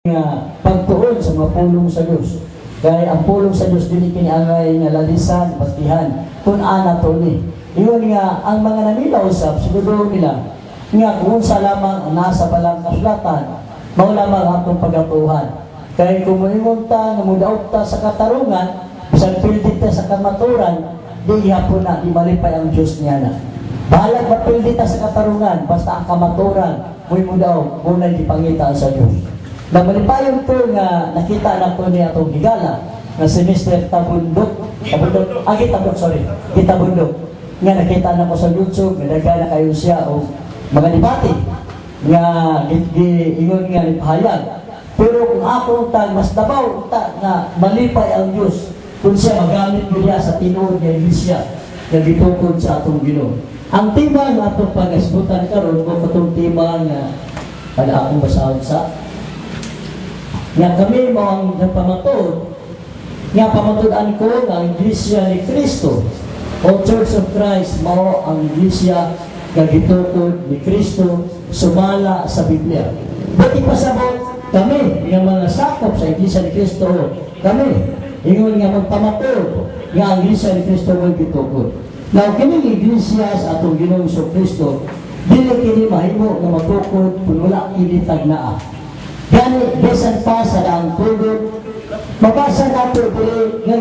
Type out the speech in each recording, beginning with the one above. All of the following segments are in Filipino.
nga pagtuon sa mga pulong sa Dios. Kaya ang pulong sa Dios dili kiniangay nga lalisan, bastihan, kun ana to ni. Ingon nga ang mga nanila usab siguro nila nga kung sa lamang ang nasa balang kasulatan, mao lamang atong pagatuhan. Kaya kung moingon ta nga mudaog ta sa katarungan, bisan pildi ta sa kamaturan, di hapon na di malipay ang Dios niya na. Balag mapildi ta sa katarungan, basta ang kamaturan, mo'y mudaog, muna'y gipangita sa Dios. Nagmalipayon po nga nakita na po niya itong higala na si Mr. Tabundok, Kitabundok, nga nakita na ko sa YouTube, nagana kayo siya o mga debate nga ingon nga nipahayag. Pero kung akong tag mas dabaw nga malipay ang Diyos kung siya magamit niya sa tinuod niya Iglesia nga gitukod sa atong Ginoo. Ang tema nga atong pagasbutan karon kung katong tema nga pala akong basahon sa nga kami mo ang pamatod nga pamatudan ko nga Iglesia ni Cristo o Church of Christ mao ang Iglesia nga gitukod ni Cristo sumala sa Biblia. Buti pasabot kami nga mga sakop sa Iglesia ni Cristo kami ingon nga magpamatod nga ang Iglesia ni Cristo mo gitukod. Now kining Iglesia sa atong Ginoong Kristo dili kini mahimo nga matukod kung wala kini tagnaa. Gani, besan pa sa daang tulog, mabasa nato dili nga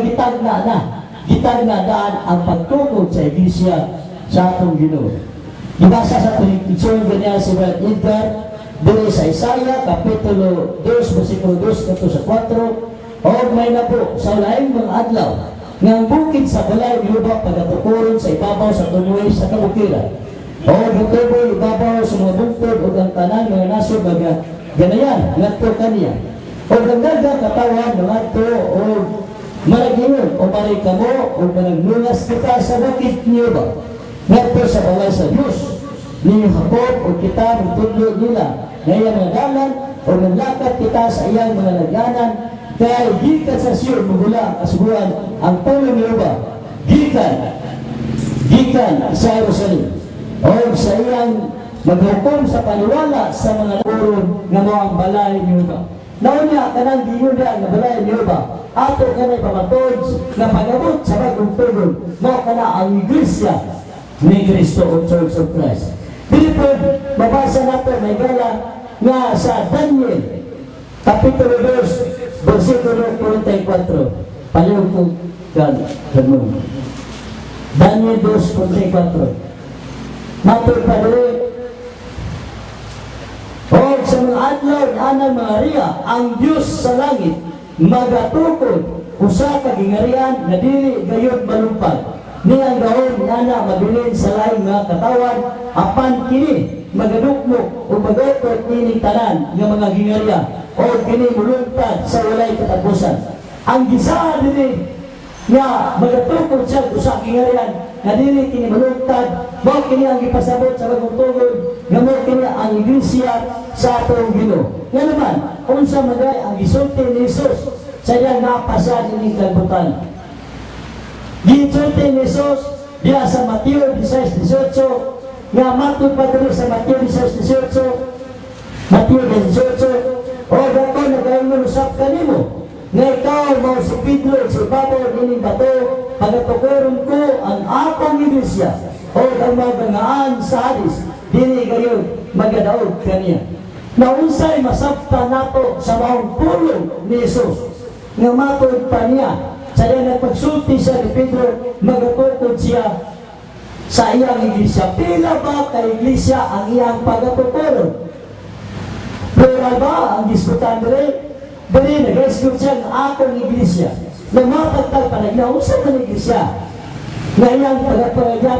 gitagna daan ang pagtukod sa Iglesia sa atong Ginoo. Ibasa sa pagpitson ganyan si Brad Edgar, dili sa Isaiah, Kapitulo 2, versikulo 2, kato sa 4, o may na po sa laing mga adlaw, nga ang bukid sa balay niluba pagatukuron sa ibabaw sa tuloy sa kabukiran. O gatuboy ibabaw sa mga bungtod o ang tanan mga nasod baga ganayan, ngadto kaniya. O gagdaga katawan ngadto o maragingon o marikamo o managnungas kita sa bukid niyo ba? Ngadto sa balay sa Diyos. Ninyo hakot o kita magtudlo nila na iyang mga dalan o naglakat kita sa iyang mga lagyanan kaya gikan sa siyo magula kasubuan ang pulo niyo ba? Gikan sa Jerusalem o sa iyang maghukom sa paniwala sa mga naurong nga mo ang balay niyo ba. Nauna kanang diyo na nga balay niyo ba. Ato kanay pamatod nga pagabot sa bagong tulog mo kana ang Iglesia ni Cristo o Church of Christ. Pilipod, mabasa nato may gala nga sa Daniel Kapitulo 2 versikulo 44. Palihog ko ganun. Daniel 2:44. Matod pa dili o sa mga adlaw anang Maria ang Diyos sa langit magatukod usa ka gingarian nga dili gayud malumpag niyang gahon ana mabilin sa laing mga katawan apan kini magadukmok o magatot ining tanan nga mga gingarya o kini mulungtad sa walay katapusan. Ang gisaad dinhi nga magatukod siya usa gingarian nga dili kini mulungtad mo kini ang ipasabot sa bagong tugod nga mo kini ang Iglesia sa atong Ginoo. Nga naman unsa magay ang gisulti ni Jesus sa iyang napasa ining kalibutan. Gisulti ni Jesus diya sa Mateo 16:18 nga matod pa diri sa Mateo 16:18 Mateo 18 o dato nagaingon usab kanimo nga ikaw mao si Pedro si Pablo ining bato pagatukuron ko ang akong Iglesia o ang magangaan sa Hadis dili gayon magadaog kaniya. Naunsay masabta nato sa maong pulong ni Jesus nga matod pa niya sa diyan nagpagsulti siya ni Pedro magatukod siya sa iyang Iglesia. Pila ba ka Iglesia ang iyang pagatukuron? Pero ba ang diskutan diri? Dili nag-escort siya ng akong Iglesia. Nang mapagtal panagnausap ng Iglesia na iyang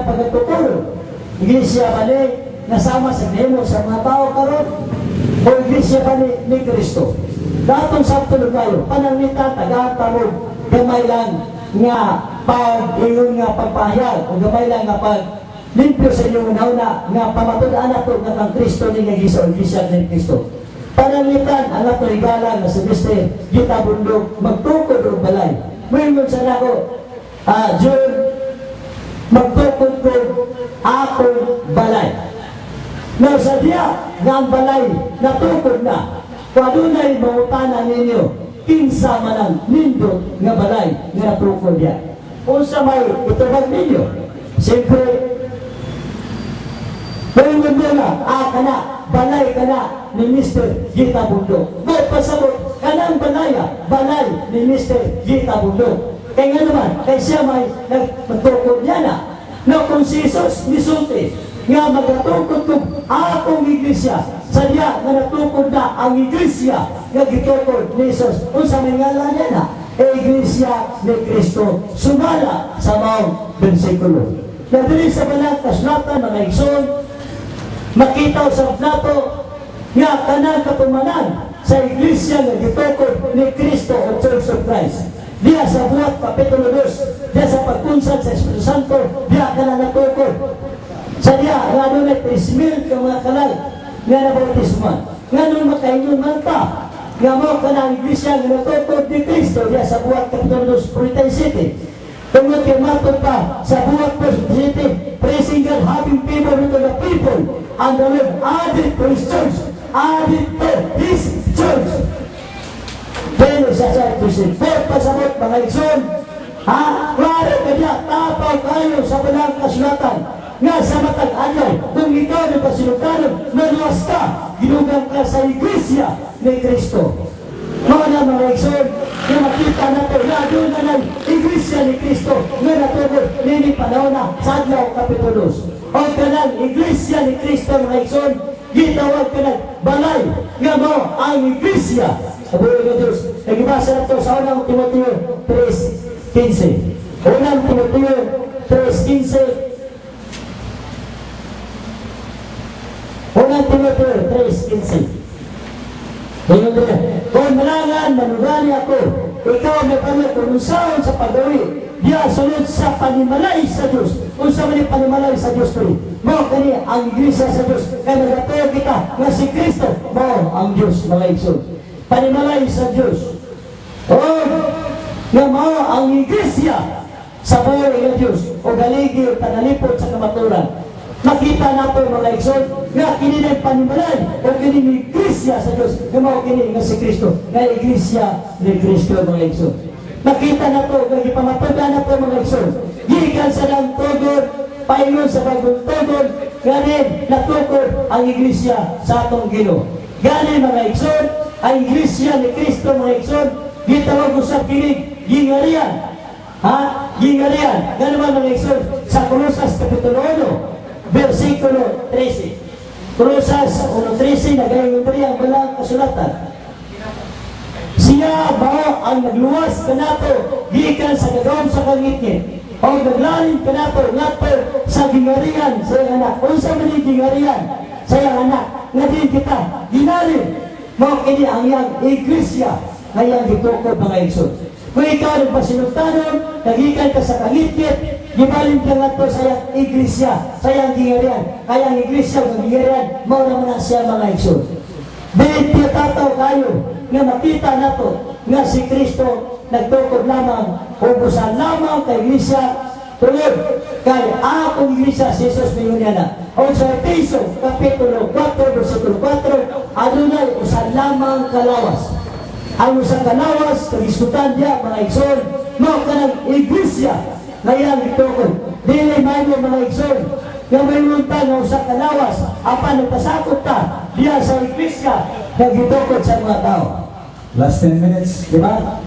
pagatukuron. Iglesia ba ni nasama sa demo sa mga tao karon? O Iglesia ba ni Cristo? Datong sabtulog kayo, pananglitan, taga-tamog, gamay lang nga pag-ingon nga pagpahayag o gamay lang nga pag-limpyo sa inyong una nga pamatudaan nato nga kang Cristo ni nga gisa o Iglesia ni Cristo. Pananglitan ang ato igala nga si Mr. Kitabundok magtukod o balay. Mayroon sa nako, June, magtukod ko akong balay. Now sa diya nga ang balay natukod na Kung adunay mangutana ninyo, kinsa man ang nindot nga balay nga natukod niya. Kung sa may itubag ninyo, siyempre, mayroon mo na, kana, balay ka na ni Mr. Gita Bundok. May pasabot, kanang balay ni Mr. Gita Bundok. Kaya nga naman, kaya siya may nagtukod niya na. No, kung si Jesus misulti, nga magatukod kong akong iglesia, sadya nga natukod na ang iglesia nga gitukod ni Jesus. Kung sa may ngalan niya na, iglesia ni Cristo, sumala sa maong versikulo. Nabili sa balang kasulatan, mga igsoon, makita sa nato nga kanang katumanan sa iglesia nga gitukod ni Cristo o Church of Christ. Diya sa buhat Kapitulo 2, diya sa pagkunsad sa Espiritu Santo, diya ka na natukod. Sa diya, nga nun ay 3,000 ka mga kalay, nga nabautisman. Nga nun makainyon man ka, nga mo ka na ang iglesia nga natukod ni Cristo, diya sa buhat Kapitulo 2, Puritan City. Tungod kay matod pa sa buhat City, praising God, having favor with the people, and the Lord added to His church, added to His church. Pero sa Christian, pasabot mga igsoon, klaro ka niya, tapaw kayo sa balang kasulatan, nga sa matag anyaw, kung ikaw na pasilutanon, naluwas ka, ginugang ka sa iglesia ni Cristo. Mga mga igsoon, na makita na ito, na doon na ng iglesia ni Cristo, nga natugod, nini panahon na, sa adlaw Kapitulos. O ka ng iglesia ni Cristo, mga igsoon, gitawag ka ng balay, nga mo ang iglesia. Sabuhay ng Diyos, nagibasa na ito sa unang Timoteo 3:15. Unang Timoteo 3:15. Unang Timoteo 3:15. Kung malangan, manugani ako, ikaw may pamit kung saan sa paggawi, diya sunod sa panimalay sa Diyos. Kung saan man panimalay sa Diyos ko rin. Mo kani ang iglesia sa Diyos. Kaya nagatayo kita nga si Kristo, mo ang Diyos, mga igsoon. Panimalay sa Diyos. O, nga mo ang iglesia sa buhay ng Diyos. O galigi o tanalipot sa kamaturan. Makita nato mga igsoon, nga kininay panimalay o kininay iglesia sa Diyos. Nga mo kininay nga si Kristo. Nga iglesia ni Kristo, mga igsoon. Makita nato, nga ipamatuda nato mga igsoon. Gikan sa lang tugod, paingon sa bagong tugod, ganin natukod ang iglesia sa atong Ginoo. Ganin mga igsoon, ang iglesia ni Kristo, mga igsoon, gitawag sa kinig, gingarian. Gingarian. Nga naman mga igsoon, sa Kolosas Kapitulo 1, versikulo 13. Kolosas 1:13, nagayon rin ang balang kasulatan. Siya ba ang nagluwas ka nato, gikan sa gagawin sa kangitngit, o naglalim ka nato, nato sa gingarian sa iyang anak. Kung sa mali gingarian sa iyang anak, nga din kita, ginalim, mo kini ang iyang iglesia, nga iyang gitukod mga igsoon. Kung ikaw nagpasinugtanon, nagikan ka sa kangitngit, gibalin ka nga to sa iyang iglesia, sa iyang gingarian. Kaya ang iglesia, ang gingarian, mo naman na siya mga igsoon. Dito tataw kayo, nga makita na to, nga si Kristo nagtukod lamang, ubusan lamang kay iglesia, tulad kay akong iglesia si Jesus Pilipinas. O sa Efeso, Kapitulo 4, versikulo 4, adunay usan lamang kalawas. Ang usang kalawas, kagiskutan niya, mga igsoon, mo ka ng iglesia, ngayon itukod. Dili mayo mga igsoon, nga may lunta ng usang kalawas, apan nagpasakot ta, diya sa iglesia, nagitukod sa mga tao. Last 10 minutes. Diba?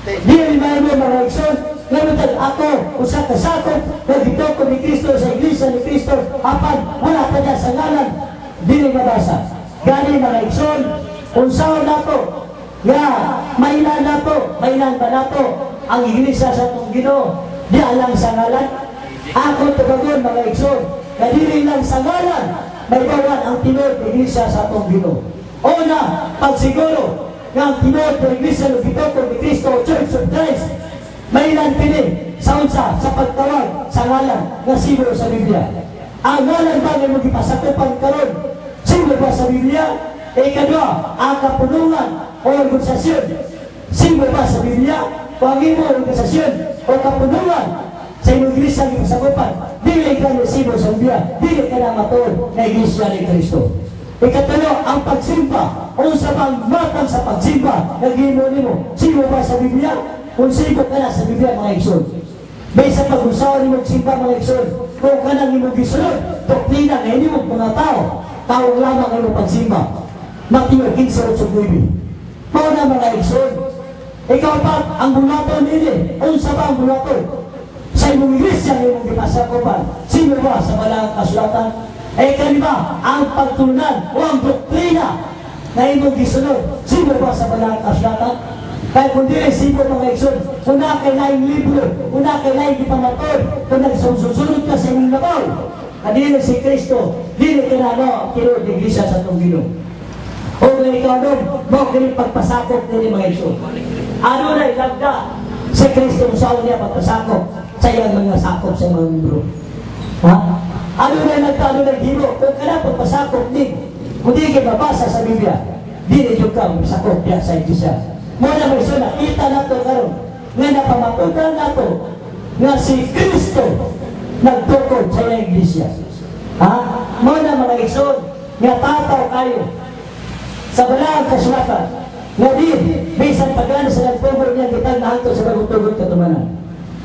Dili mayo mga igsoon, ngayon ako, usang kasakot, nagitukod ni Kristo sa iglesia ni Kristo, apan wala pa niya sa ngalan, dili mabasa. Gani mga igsoon, unsaon nato, nga, mainan nato, mainan ba nato, ang iglesia sa itong Ginoo, di alang sa ngalan. Ako tubagon mga igsoon, kadiri lang sa ngalan, may bawan ang tinod iglesia sa itong Ginoo. Una, pagsiguro, nga ang tinod ng iglesia ng Gitokod ni Cristo, Church of Christ, mainan pinin, sa unsa, sa pagtawag, sa ngalan, nga simbolo sa Biblia. Ang ngalan ba nga magipasakupang karon, simbolo ba sa Biblia? Ikadua, ang kapunungan o organisasyon, simbolo ba sa Biblia? Kung mo organisasyon o kapunungan sa inyong iglesia ng kasagupan, dili ka na simbolo sa Biblia, dili ka na matuon na iglesia ni Kristo. Ikatulo, ang pagsimba. Unsa bang matang sa pagsimba? Naghimo nimo. Sino ba sa Biblia? Kung sino ka na sa Biblia, mga igsoon. May sa pag-usawa ni magsimba, mga igsoon. Kung ka na ni gisunod, doktrina na hindi mo mga tao lamang ang pagsimba. Matthew 15:8. Mao na mga igsoon. Ikaw pa, ang bulaton nili. Unsa ba ang bulaton? Sa imong iglesia na imong ginasakupan. Sino ba sa malang kasulatan? Kanina, ang pagtunan o ang doktrina na imong gisunod. Sino ba sa malang kasulatan? Kaya kung di sino mga igsoon, una kay laing libro, una kay laing gipamatod, kung nagsusunod ka sa imong labaw, kadili si Kristo, dili ka na kinod iglesia sa itong Ginoo. O kung ikaw doon, mo kini pagpasakop nili mga igsoon. Ano na ilagda si Kristo sa niya pagpasakop sa iyang mga sakop sa mga libro. Ha? Ano na naghiro? Kung ka na pagpasakop din, kung di ka mabasa sa Biblia, di na yung ka sakop niya sa iglesia. Muna mo iso, nakita na ito karon nga napamatutan na ito nga si Kristo nagtukod sa iyang iglesia. Ha? Muna mga igsoon, nga tataw kayo sa balang kasulatan nga di, bisan pagana sa nagpumor niya kitang nahanto sa bagong-tugod katumanan.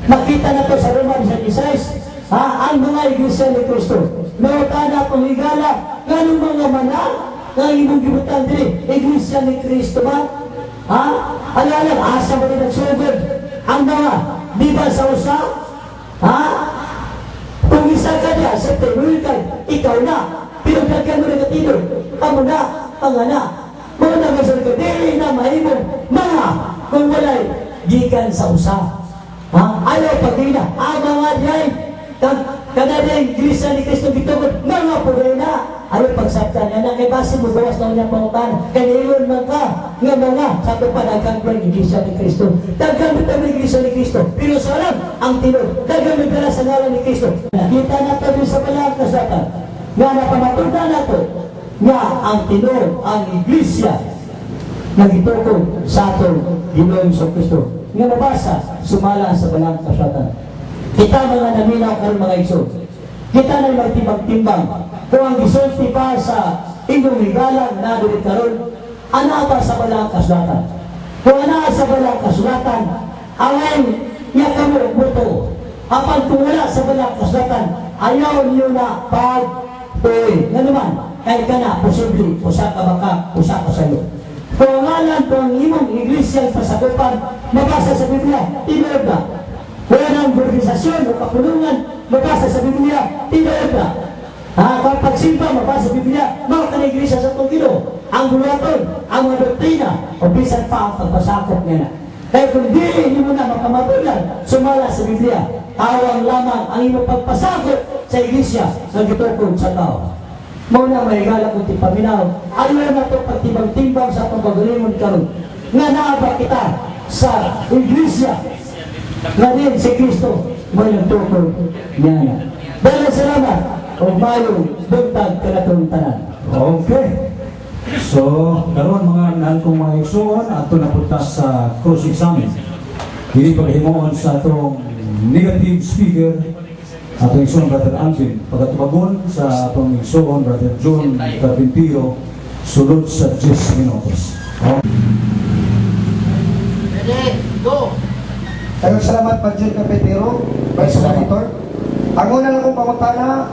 Makita na ito sa Roman 16, ang mga iglesia ni Kristo. Nauta na itong higala, ganun mga manang, nga imong gibutan diri, iglesia ni Kristo ba? Alalang, asa ba rin nagsugod? Ang mga, di ba sa usa? Kung isa ka niya, sa tenulikan, ikaw na. Pero dagyan mo rin katino, amo na, pangana. Mga nagasal ka, dili na mahimong mga, kung walay, gikan sa usa. Ayaw pagdina, mga diyay, kanadiyang iglesia ni Kristo gitugod, mga pulay na. Ayaw pagsabtan niya na, kay base mo gawas na niyang pangutan, kaniyon man ka, nga mga, sa ito pa nagkagawang iglesia ni Kristo. Daggamit ang iglesia ni Kristo, pero sa alam, ang tinod, daggamit na sa ngalan ni Kristo. Nakita na ito sa balang kasatan, nga napamatunan na ito, nga ang tinod, ang iglesia, nagitukod sa atong Ginoong sa Kristo. Nga nabasa, sumala sa balang kasyatan. Kita mga naminaw karon mga igsoon. Kita na magtimbang-timbang. Kung ang gisulti pa sa inyong higalang na dulit karon, ana ba sa balang kasulatan? Kung ana sa balang kasulatan, angay niya kamo buto. Apan kung wala sa balang kasulatan, ayaw niyo na pag-tuloy. Nga naman, kahit ka na, posible, usa ka baka, usa ka sa'yo. Kung ngalan kung imong iglesia pasagupan, mabasa sa Biblia, tinod na. Wala ng organisasyon o kapulungan, mabasa sa Biblia, tinod na. Kung pagsimpa, mabasa sa Biblia, mga ka-iglesia sa itong Ginoo, ang bulaton, ang mga doktrina, o bisan pa ang pagpasakop niya na. Kaya kung hindi mo na makamatulan, sumala sa Biblia, awang lamang ang imong pagpasakop sa iglesia na gitukod sa tao. Muna may higala kong tipaminaw, ayaw na ito pagtibang-timbang sa itong pagalimon karon. Nga naaba kita sa iglesia, nga din si Kristo, may nagtukod niya na. Dahil salamat, o mayong buntag kanatong tanan. Okay. So, karon mga naan kong mga igsoon, ato napunta sa cross-examine. Hindi paghimuon sa atong negative speaker, atong igsoon Brother Alvin. Pagkatubagon sa atong igsoon Brother John Carpintero, sulod sa 10 minutos. Ready, go! Kayong salamat pa John Carpintero, Vice Monitor. Ang una lang kong pamutana,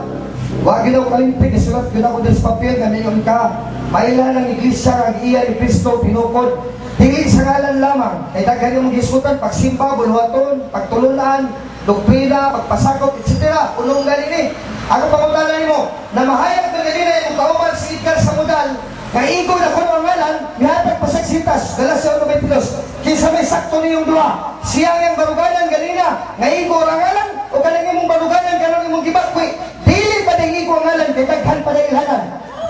wag ginaw kalimpig, isulat yun ako din sa papel, ganayon ka, mailan ang iglesia, ang iya ni Kristo, pinukod, dili sa ngalan lamang, kay daghan yung giskutan, pagsimba, bulwaton, pagtulunan, doktrina, pagpasakop, etc. Unong ganin Ako pamutana mo, na mahayag na ganina yung kauman si Edgar sa modal, kaigo na kung ang ngalan, mihatag pasaksitas, Galasya 1:22, kinsa may sakto niyong duha, siyang yung baruganan ganina, ngaigo ang ngalan, o kanang imong baruganan, kanang imong gibakwi, dili pa din igo ang ngalan, kay daghan pa din ilhanan.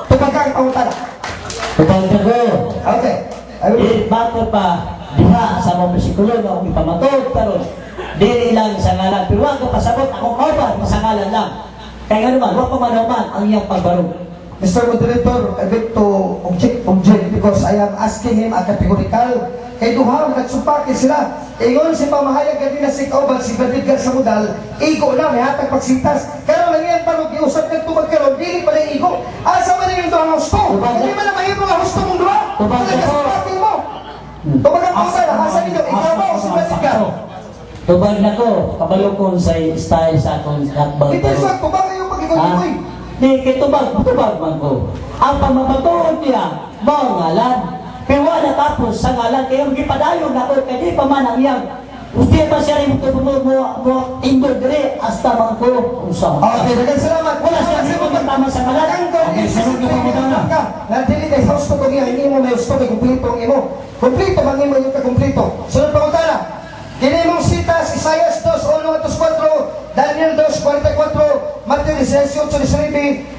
Tupagkang pamutana. Tupagkang ko. Okay. Bato pa, diha sa mga bersikulo na akong ipamatod karon. Dili lang sa ngalan, pero wag ka pasabot, akong kauban, sa ngalan lang. Kaya nga naman, wag pa manaman ang iyang pagbarog. Mr. Moderator, I beg to object because I am asking him a categorical. Kay duha, nagsupake sila. Ingon si pamahayag ganina si Kauban, si Badidgar sa Mudal, igo na, may hatag pagsintas. Karon lang yan, parang giusap nagtubag karon, dili pa na igo. Asa man yung duha gusto? Hindi man na mahirap ang gusto mong duha? Nagsupake mo. Tumagang ko sana, asa ninyo, ikaw ba o si Badidgar? Tubag na ko, kabalukon sa style sa akong hakbang. Hindi sa tubag kayo pag-ikaw-ikoy. Di, kay tubag man ko. Ang pamamatuon niya, mao ngalan. Pero wala tapos sa ngalan, kaya yung gipadayon na ko, kaya di pa man ang iyang. Gusto pa siya rin mo indor dire, hasta man ko. Usang. Okay, dagan salamat. Wala siya rin mo tama sa ngalan. Okay, sunod na pamutana. Nandili kay house ko niya, hindi mo may gusto kay kumpleto ang imo. Kumpleto, mangin mo yung kakumpleto. Sunod pa utana. Kini mong citas, Isaias 2:1-4, Daniel 2:44, Mateo 18:19,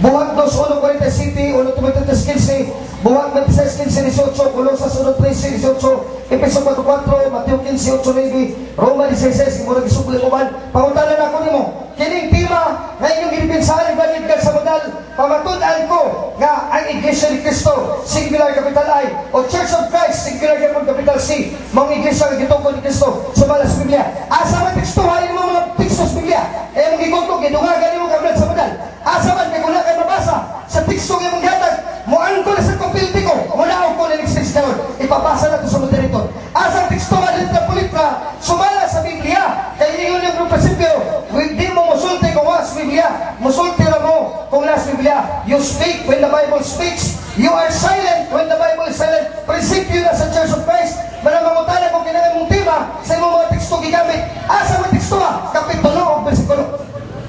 Buhat 2:1-47, 1:15, Buhat 26:15-18, Colosas 1:13-18, Efeso 4:4, Mateo 15:8-9, Roma 16, murag isubli ko man. Pangutanan ako nimo. Kining tema nga inyong ginipinsahan Badidgar sa Mudal, pamatud-an ko nga ang Iglesia ni Cristo, singular capital I, o Church of Christ, singular capital C, mga iglesia nga gitungkol ni Cristo, sumalas Biblia. Asa man tekstuhan mo mga tekstos Biblia? Mong gikuntog, gidungagan mo kablat sa Mudal. Asa man kay kung kay mabasa sa teksto nga mong gatag, muang ko na sa kompilti ko, munaw ko na next karon, ipabasa na to sa moderator. Asa teksto nga dito politra, sumalas sa Biblia, kaya yun yung prinsipyo, hindi mo musulti kung was Biblia, musulti na mo kung last Biblia. You speak when the Bible speaks, you are silent when the Bible is silent. Prinsipyo na sa Church of Christ, manamangutanan kung kinangan mong tema sa imong mga teksto gigamit. Asa man teksto ha? Kapitulo o versikulo.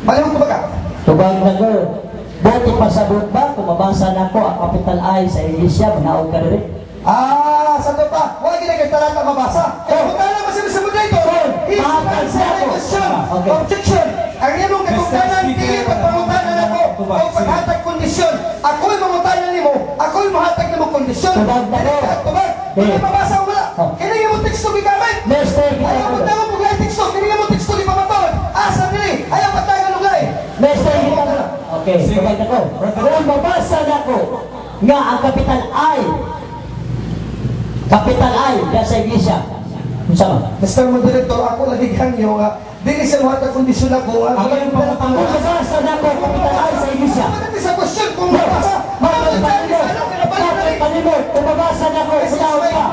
Malihong ko ba ka? Tubag na ko. Buti pasabot ba, kung mabasa na ko ang capital I sa Iglesia, manaog ka rin. Sa ito pa, huwag na kayo talata mabasa. Kaya kung tala ba sila sa moderator, he's answering my question. Okay. Objection. Ang iyong katungkanan, pili pagpangutanan ako o paghatag kondisyon. Ako'y mamutanan nimo, ako'y mahatag nimo kondisyon. Tubag na ko. Tubag. Hindi mabasa o wala. Kini mo teksto gigamit. Mr. Ayaw pagtangan mo gulay teksto. Kini mo teksto di pamaton. Asa nili. Ayaw pagtangan mo gulay. Mr. Okay, tubag na ko. Kung mabasa na ko nga ang capital I diya sa Iglesia. Sama. Mr. Moderator, ako lagi kanyo nga. Dili sa mga kondisyon ako. Ako yung Kung pamutana. mabasa na ko capital I sa Iglesia. Bakit sa question kung mabasa? Bakit palimot? Kung mabasa na ko, sinaw ka.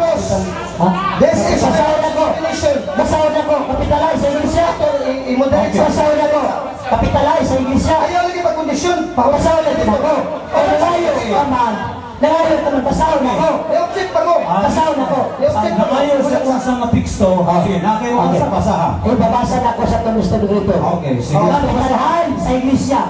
This is the Basahin na ko. definition. Basahin na ko. Capital I sa Iglesia. I-moderate sa Basahin na ko. Capital I sa Iglesia. ayaw lagi pa kondisyon. Basahin na din ako. O nalayo ka man. Nalayo ka man. Basahin na ko. I-object pa mo. Basahin na ko. I-object pa mo. Nakayo sa kung sa mga teksto, sige, nakayo ka sa basahan. Babasa na ko sa Tunusto dito. Okay, sige. Ang capital I sa Iglesia.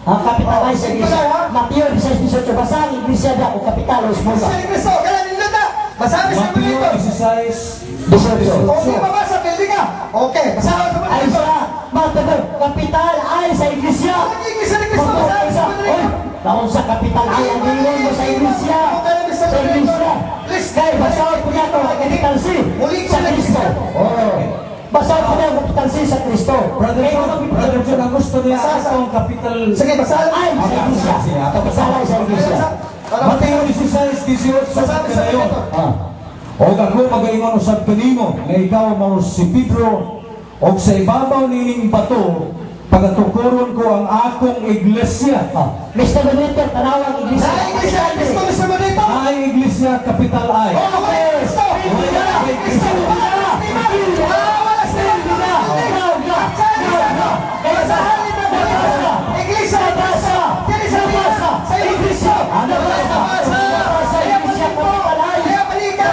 Ang capital I sa Iglesia. Mateo 16:18. Basahin ang Iglesia na kung kapitalos mo ba. Sa Kristo, kaya ninyo na. Basabi sa Mateo moderator. 16. Okay, mabasa, pwede ka. Okay, basahan sa Ay moderator. sa Mateo, capital I sa Iglesia. Lagi Iglesia ni Kristo, basahan sa moderator. Taon sa kapital ay ang iyon mo sa Iglesia. Sa Iglesia. Kaya basahin ko niya ito ang kapital C sa Kristo. Basahin ko niya ang kapital C sa Kristo. Brother John, ang gusto niya itong capital Sige, basahan. Ay sa Iglesia. Kapital ay sa Iglesia. Mateo 16:18 Basabi sa kayo. moderator. O ako magaingon usab kanimo nga ikaw mao si Pedro og sa ibabaw nining bato pagatukuron ko ang akong iglesia. Mr. Benito, tanawang Iglesia. Sa Iglesia ni Kristo, Mr. Moderator. Ay iglesia capital I. Okay, Kristo. Kristo. Wala sila. Basahan ni Moderator. Iglesia ni Kristo. Kaya sa Iglesia. Sa Iglesia. Kaya balikan.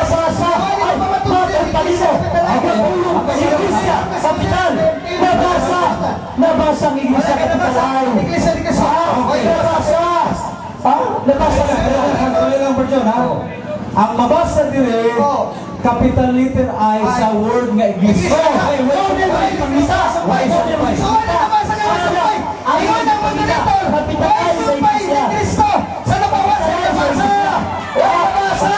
Kapital, nabasa ang Iglesia kapital. Iglesia ni Kristo. Nabasa. Nabasa. Ang mabasa dire capital letter I sa word nga iglesia. Ayun ang moderator. Kapital I sa Iglesia. Kristo. Sa nabawas sa nabasa. Nabasa.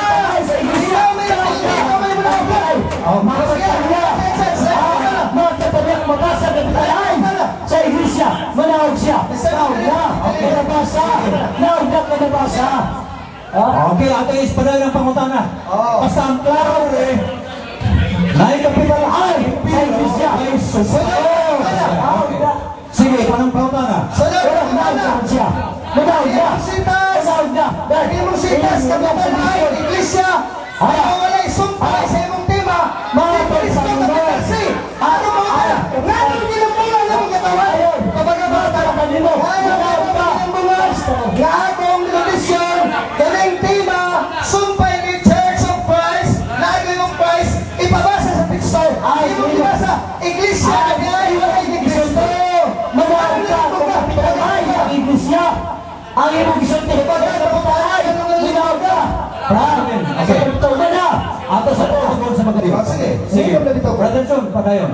Sa Iglesia, manawag siya. Naog na. Nabasa. Naog na Okay, ato is padayon ang pangutana. Oo. Basta ang klaro eh. Naikapital ay iglesia ay susunod. Sige, panang pangutana. Sunod na pangutana. Imong sitas kapital ay iglesia. Ayaw walay sumpay sa imong tema. Mga Kristo kapital C. Ano mga kaya? Ngano ginambulan na mga katawan? Kapag-abata na kanino. Ngano ginambulan nga akong tradisyon, kaning tema, sumpay ni Church of Christ, lagi yung Christ, ipabasa sa teksto. Imong ibasa, iglesia, ay walay ni Kristo. Ang imong gisulti pag kaputaray, minaw ka. Amen. Okay. Ito na. Ato sa protocol sa magaling. Sige. Sige. Sige. Brother John, padayon.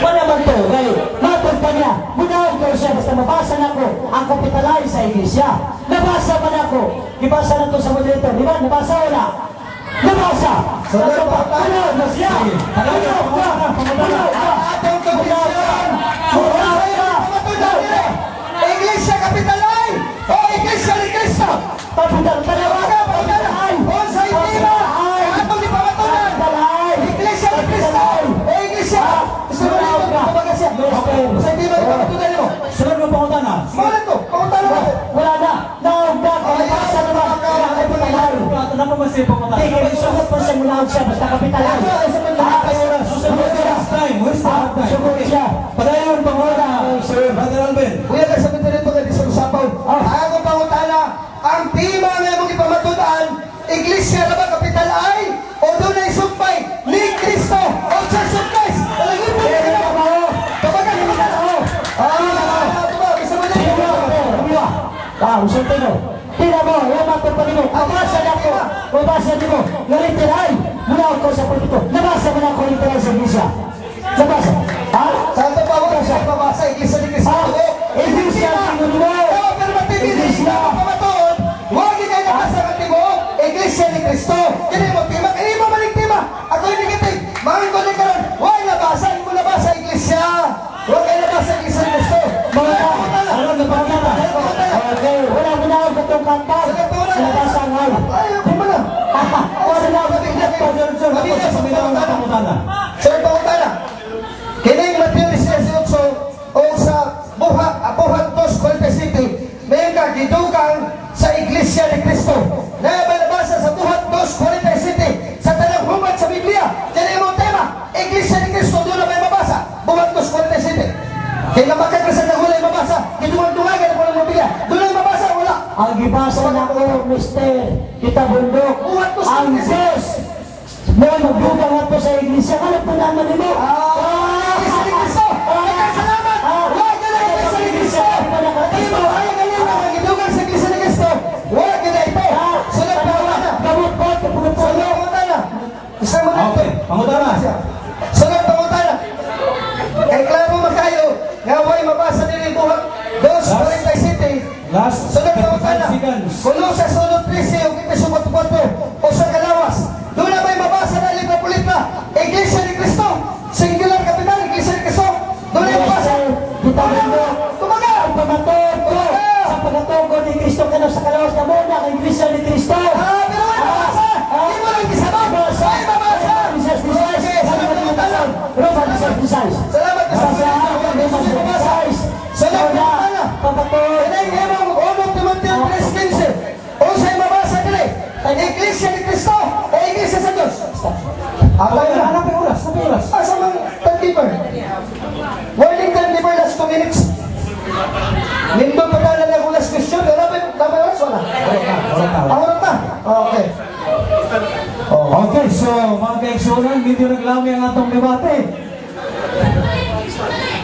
Wala man to, gayo. Matod pa niya, munawag ko siya, basta mabasa na ko ang kapitalay sa iglesia. Nabasa man ako. Ibasa na to sa moderator. Di ba? Nabasa o na? Nabasa. Sunod pa. Munawag na siya. Munawag ka. Munawag ka. Atong tradisyon. Munawag ka. Iglesia kapitalay o iglesia ni Kristo. Kapital, talawaga, kapitalay. Sa itima, atong ipamatunan. Iglesia ni Kristo o iglesia. Gusto mo rin kumbaga siya. Sa itima, ipamatunan mo. Sunod mo pangutana. Malat ko, pangutana mo. Wala na. Nawag na. Nabasa naman. Kapitalay. Ano pa ba siya pangutana? Tingin, sugot pa siya munawag siya, basta kapitalay. Susunod siya. Time. Where's the hard time? Sugot siya. Padayon pangutana. Sir, Brother Alvin. Kuya, nagsabi dito nga di sa usapaw. Ako pangutana, ang tema nga mong ipamatunan, iglesia na ba kapital ay o doon ay sumpay ni Kristo o Church of Christ. Talagin mo Kaya na ka ba ho? kapag ang kapital ako. Isa mo na Usap tayo. Tira mo, yung matupad mo. Nabasa na ko. Nabasa niyo mo. Yung literal. Muna ako sa politiko. Nabasa mo na ako literal sa iglesia. Nabasa. Ha? Santo Pablo sa pabasa, iglesia ni Kristo. Iglesia, tingnan mo. Pero matibili na pamatuon, huwag kayo nabasa ng tibo, iglesia ni Kristo. Kaya mo tema, kaya mo maling tema. Ako yung negative. Mga ko na karon, huwag nabasa, hindi mo nabasa iglesia. Huwag kayo nabasa iglesia ni Kristo. Mga ano na pangkata? Okay, wala mo na ako itong kanta. Nabasa nga. Ay, kung ba na? Wala na ako itong kanta. Mabila sa pangutana. Sir, pangutana. Kining Matthew 18 o sa Buhat 2:47, may kagidugang sa Iglesia ni Kristo. Na balabasa sa Buhat 2:47 sa tanang humat sa Biblia. Kaya yung tema, Iglesia ni Kristo, doon na may mabasa. Buhat 2:47. Kaya namakag ka sa nahulay mabasa, gidungan-dungagan ako ng Biblia. Doon na mabasa, wala. Ang gibasa na ko, Mr. Kita Bundok, ang Diyos mo magdugang ako sa iglesia. Ano po naman nimo? Iglesia ni Kristo! Salamat! Huwag ka na Iglesia ni Kristo! Ito, ayaw ka lang na gidugang sa Iglesia ni Kristo. Huwag ka na ito. Sunod pa wala na. Gamot po, Sunod pa na. Isa mo na ito. Okay, pangutana. Sunod pangutana. Kay klaro makayo, nga huwag mabasa din yung buhat. 2:47. Last Sunod pangutana. 35 seconds. Kulo sa sunod 13 yung Epeso 4:4 o sa Kalawas. Doon na may mabasa na litrapolita. Iglesia ni Kristo. Singular capital, Iglesia ni Kristo. Doon na mabasa. Kita Bundok, Tumaga! ang pamatod ko sa pagkatugo ni Kristo ka sa kalawas na muna ang iglesia ni Kristo. Pero may mabasa! Hindi mo lang isabag! May mabasa! Okay, sunod na mabasa. Roman 16. Salamat ka sa mabasa. Sunod na mabasa. Pamatod. Kaya yung emang Unong Timoteo 3:15. O sa'yo mabasa nila. Iglesia ni Kristo o Iglesia sa Diyos? Ako yun, hanapin oras, hanapin oras. Asa mang tandiper? Warning tandiper, last 2 minutes. Nindot pa na lang ang last question. Hanapin oras, wala. Ahorot na. Okay. Okay, so mga kaigsunan, medyo naglami ang atong debate.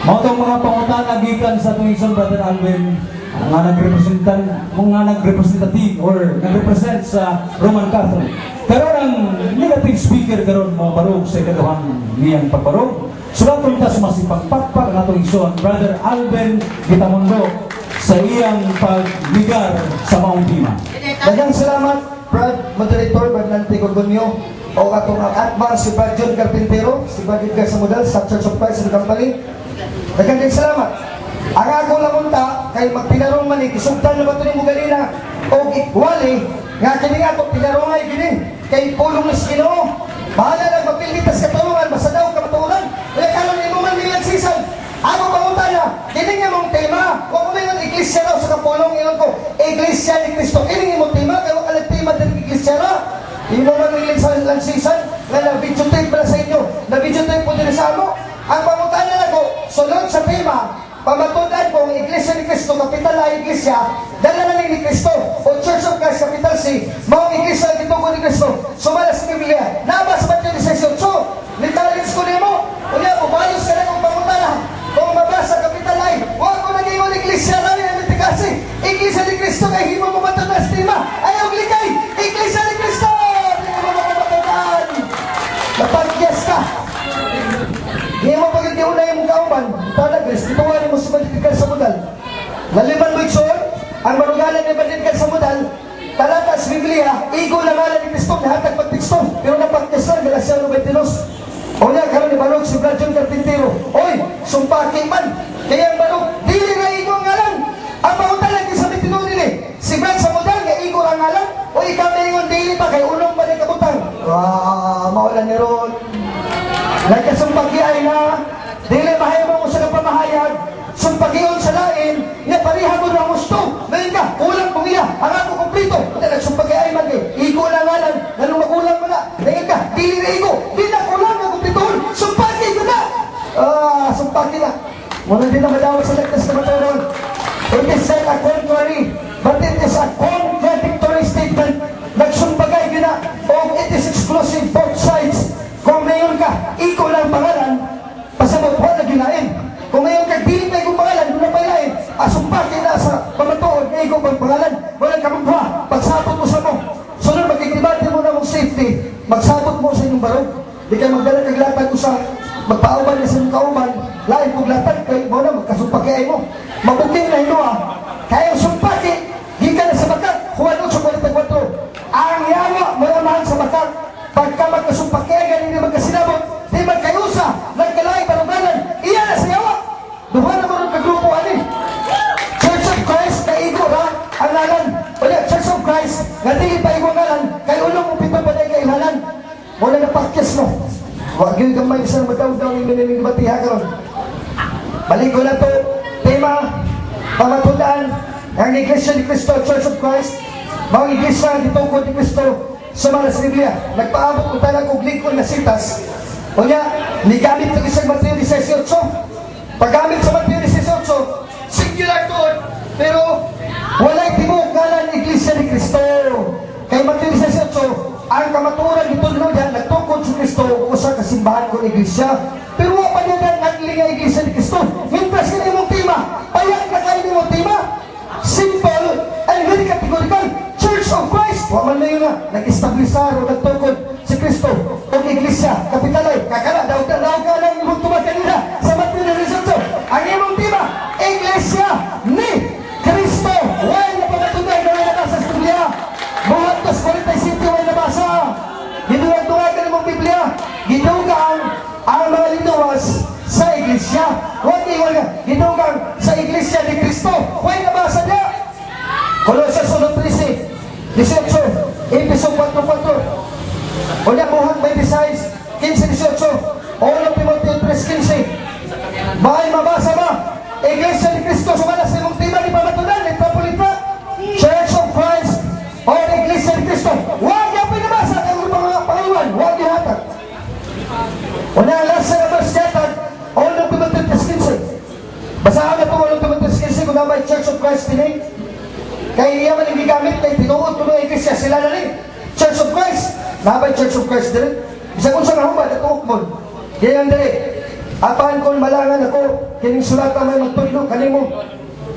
Mga mga pangutana gikan sa itong isang Brother Alvin, mga nagrepresentative or nagrepresent sa Roman Catholic. Karon ang negative speaker karon mo barog sa ikaduhang niyang pagbarog. Sulatong ta sa masipagpakpak ang atong igsoon Brother Alvin Gitamundo sa iyang pagbigar sa Mount Lima. Daghang salamat, Brad Moderator, Bernante Gorgonio, o atong atman si Brad John Carpintero, si Brad Edgar Samudal sa Church of Christ and Company. Daghang salamat. Ang ako lang unta, kay magpinarong man, isugtan na ba ito ni Mugalina o ikwali, nga kini nga ito, pinarungay gini, kay pulong ni Ginoo. Bahala lang magpilitas katulungan, basta daw kamatulan. Kaya karon imo man nilang season. Ako pangunta na, kini nga mong tema, kung mo yung iglesia raw sa kapulong, iyon ko, Iglesia ni Cristo, kini nga mong tema, kaya wakalag tema din iglesia raw. Imo man nilang sa lang season, nga na-videotape pala sa inyo, na-videotape po din sa amo. Ang pangunta na ako, sunod sa tema, pamatudan ko ang Iglesia ni Cristo, kapital na Iglesia, dala na ni Cristo, o Church of Christ, capital C, mga Iglesia dito ko ni Cristo, sumala sa Biblia, nabas ba ito ni Session? So, litalins ko niyo mo, unya, ubayos ka na kung pangutana, kung mabasa kapital ay, huwag ko naging yung Iglesia na rin, kasi Iglesia ni Cristo, kay himo mo matudan sa tema, ayaw glikay, Iglesia ni Cristo, hindi mo matudan, napagyas ka. Hindi mo pag hindi una yung kauman, talagas, ituwan mo sumalikad sa modal. Laliman mo ikson, ang marugalan na malikad sa modal, talata sa Biblia, igo na ngalan ni Cristo, nahatag pagtiksto, pero napagkasal, Galacia 92. O niya, karoon ni Balog, si Brad John Carpintero, oy, sumpaki man, kaya ang Balog, dili na igo ang ngalan. Ang mautalan ni sa mitinong nili, si Brad sa modal, nga igo ang ngalan, o ikaw na ingon, dili pa, kay unong pa rin kabutang. Maulan ni Ron. Nagkasumpagi ay na, dili mahay mo sa kapamahayag, sumpagiyon sa lain, nga parihan mo na gusto, ngayon ka, kulang pumiya, ang ako kumplito, nagsumpagi ay mag igo na ngalan, nanong makulang mo na, ngayon ka, dili na igo, di na kulang ang kumplitoon, sumpagi ko na! Sumpagi na. Muna din na madawag sa lagtas na maturon. It is not a contrary, but it is a contradictory statement. Nagsumpagay ko na, it is exclusive, both sides. Kung ngayon ka, ikaw lang pangalan, pasabot, wala ginain. Kung ngayon ka, dili pa ikong pangalan, doon na palain. Asumpaki na sa pamatuod, ikaw pang pangalan, walang kamagwa, pagsabot mo sa mo. Sunod, magkikibati mo na mong safety, magsabot mo sa inyong barog. Di kayo magdala kaglatag ko sa magpauban na sa inyong kauban, lain kong latag, kayo mo na, magkasumpaki ay mo. Mabuking na ino kaya yung sumpaki, di ka na sa bakat, Juan 8:44. Ang yawa, malamahal sa bakat, pagka magkasumpakyagan, hindi magkasinabot, di magkayusa, nagkalay, parugalan, iyan na sa yawa. Duha na mo rin kagrupo, ani. Church of Christ, kaigo ha, ang ngalan. Wala, Church of Christ, nga di pa igo ngalan, kay ulong mo pito pa na kailalan. Wala na pakyas mo. Huwag yung gamay sa mataw-daw yung miniming batiha ka ron. Balik ko na to, tema, pamatundaan, ang Iglesia ni Cristo, Church of Christ, mga Iglesia dito ko ni Cristo, sa mga sa Biblia, nagpaabot ko talang kong lingkod na sitas. O niya, nigamit ng isang Mateo 18. Paggamit sa Mateo 18, singular doon, pero wala'y tibok ngalan Iglesia ni Cristo. Kay Mateo 18, ang kamaturan dito doon yan, nagtukod sa Cristo o sa kasimbahan ko ng Iglesia. Pero wala pa niya ang naglinga Iglesia ni Cristo. Mintras ka na yung tema, payak na kayo yung tema. Simple and very categorical. Church of Christ, waman na yun na, nag-establisar o nagtukod si Cristo o Iglesia, kapitalay, kakala, daw ka lang yung tumag kanina sa Mateo 18. Ang imong tema, Iglesia ni Cristo. Huwag na pagkatunay na may nabasa sa Biblia. Buhat 2:47, huwag nabasa. Ginuwag-tuwagan ng Biblia. Ginugang ang mga linuwas sa Iglesia. Huwag ginugang sa Iglesia ni Cristo. Huwag nabasa niya. Colossus 1:13, 18, Episod 4:4. Unya buhat 26, 15-18. Ulo Timoteo 3:15. Bahay mabasa ba? Iglesia ni Cristo sumala sa imong tema ni pamatunan, ni Papolita, Church of Christ, o Iglesia ni Cristo. Huwag niya pinabasa ang mga pangalan. Huwag niya hatag. Unya last na verse yatag, Ulo Timoteo 3:15. Basahan na ito Ulo Timoteo 3:15 kung na may Church of Christ tinig. Kaya iya man yung gigamit, kaya tinuod ko ng Iglesia, sila na rin. Church of Christ. Nabay Church of Christ din. Bisa kung saan ahumad, ito ukmon. Kaya yan din. Apahan kong malangan ako, kining sulata may magtulog, kanimo.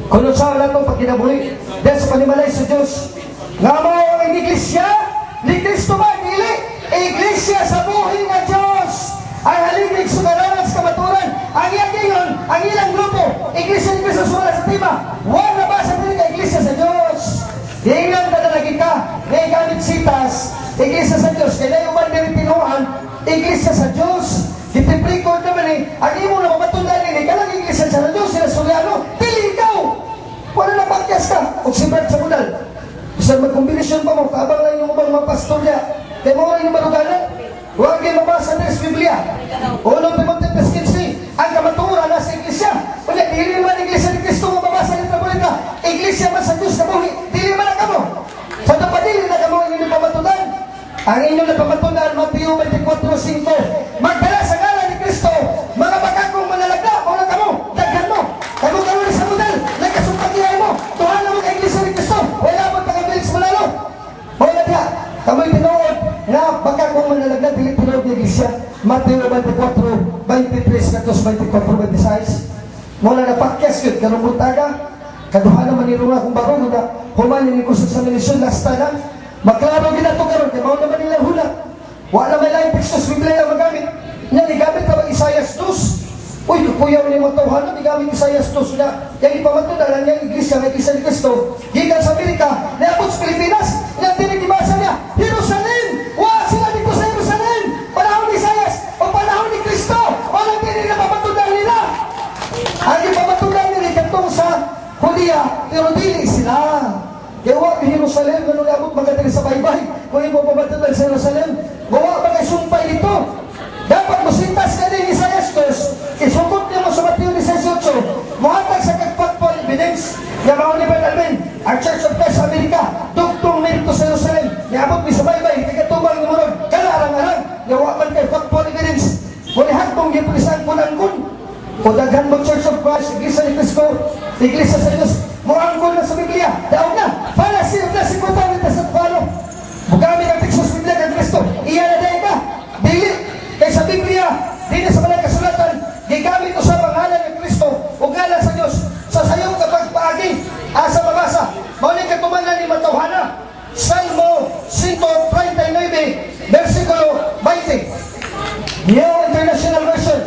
Kung saan na itong pagkinabuhi. Dahil sa panimalay sa Diyos. Nga mo ang Iglesia, ni Cristo ba, dili? Iglesia sa buhay ng Diyos. Ang haligig sugaranan sa kamaturan. Ang iyan ngayon, ang ilang grupo, Iglesia ni Cristo sumala sa tema. Huwag na ba sa piling Iglesia sa Diyos? Hinggang nadalagi ka, may gamit sitas, Iglesia sa Diyos. Kaya yung man din tinuhan, Iglesia sa Diyos. Dipiplikod naman ang imo na mamatulad kalang Iglesia sa Diyos, sila Suryano, pili ikaw! Wala na pakyas ka, o si Brad sa Budal. Isa Sa magkombinasyon pa mo, tabang lang yung mga pastor niya. Kaya mo rin yung maruganan. Huwag kayo mabasa ng Biblia. Unang Timothy 3:15, ang kamaturan na sa iglesia. Kaya dili man iglesia ni Cristo mababasa ng Trabolita. Iglesia man sa Diyos kamuhi. Dili man na kamo. Sa tapadili na kamo ang inyong pamatunan. Ang inyong napamatunan, Mateo 24:5. Magdala sa ngalan ni Cristo, mga bakakong manalagda, o na kamo, daghan mo. Kamu karoon sa model, nagkasumpatihay mo. Tuhan na mo kay iglesia ni Cristo. Wala mo pagkabilis manalo. Wala niya. Kamo'y tinuod na bakakong manalagda, dili tinuod ni iglesia. Mateo 24:23-24-26. Mula na pakyas yun, karong butaga. Kaduha naman ni Runga kung bago na humanin ni kusog sa milisyon, lasta na. Maklaro ginato karon kay mao naman nila hula. Wala may lain tekstos Biblia ang magamit. Nya gigamit ka bang Isaias 2? Uy, kuyaw ni mo tawhan na gigamit Isaias 2 na. Yang ipamatunan ang yang iglesia ng Iglesia ni Cristo. Gikan sa Amerika, niabot sa Pilipinas, yang tinigibasa niya, Jerusalem! Wa sila dito sa Jerusalem! Panahon ni Isaias o panahon ni Cristo! Walang din na papatunan nila! Ang ipamatunan nila katong sa Hudiya, pero dili sila. Kaya wag Jerusalem, ganun abot magkatili sa baybay. Kung imo pamatunan sa Jerusalem, gawa ba kay sumpay dito? Dapat musintas ka din Isaias 2, isukot niya mo sa Mateo 16:8, muhatag sa kagpakpon evidence, na mauni ba namin, ang Church of Christ sa Amerika, dugtong merito sa Jerusalem, niabot mi sa baybay, kagatubang ni Murag, kalarang-arang, gawa man kay fakpon evidence, mulihat mong gipulisan kunang-kun, o daghan mo Church of Christ, Iglesia ni Cristo, Iglesia sa Diyos, muangkol na sa Biblia, daog na, fallacy of the sikutan nito sa palo. Bugami ng tekstos Biblia ng Cristo, iya na dahil ka, dili, kay sa Biblia, di na sa malang kasulatan, gigamit ko sa pangalan ng Cristo, o ngalan sa Diyos, sa sayong kapagpaagi, asa mabasa, mauling katumanan ni Matawhana, Salmo 139, versikulo 20, New International Version,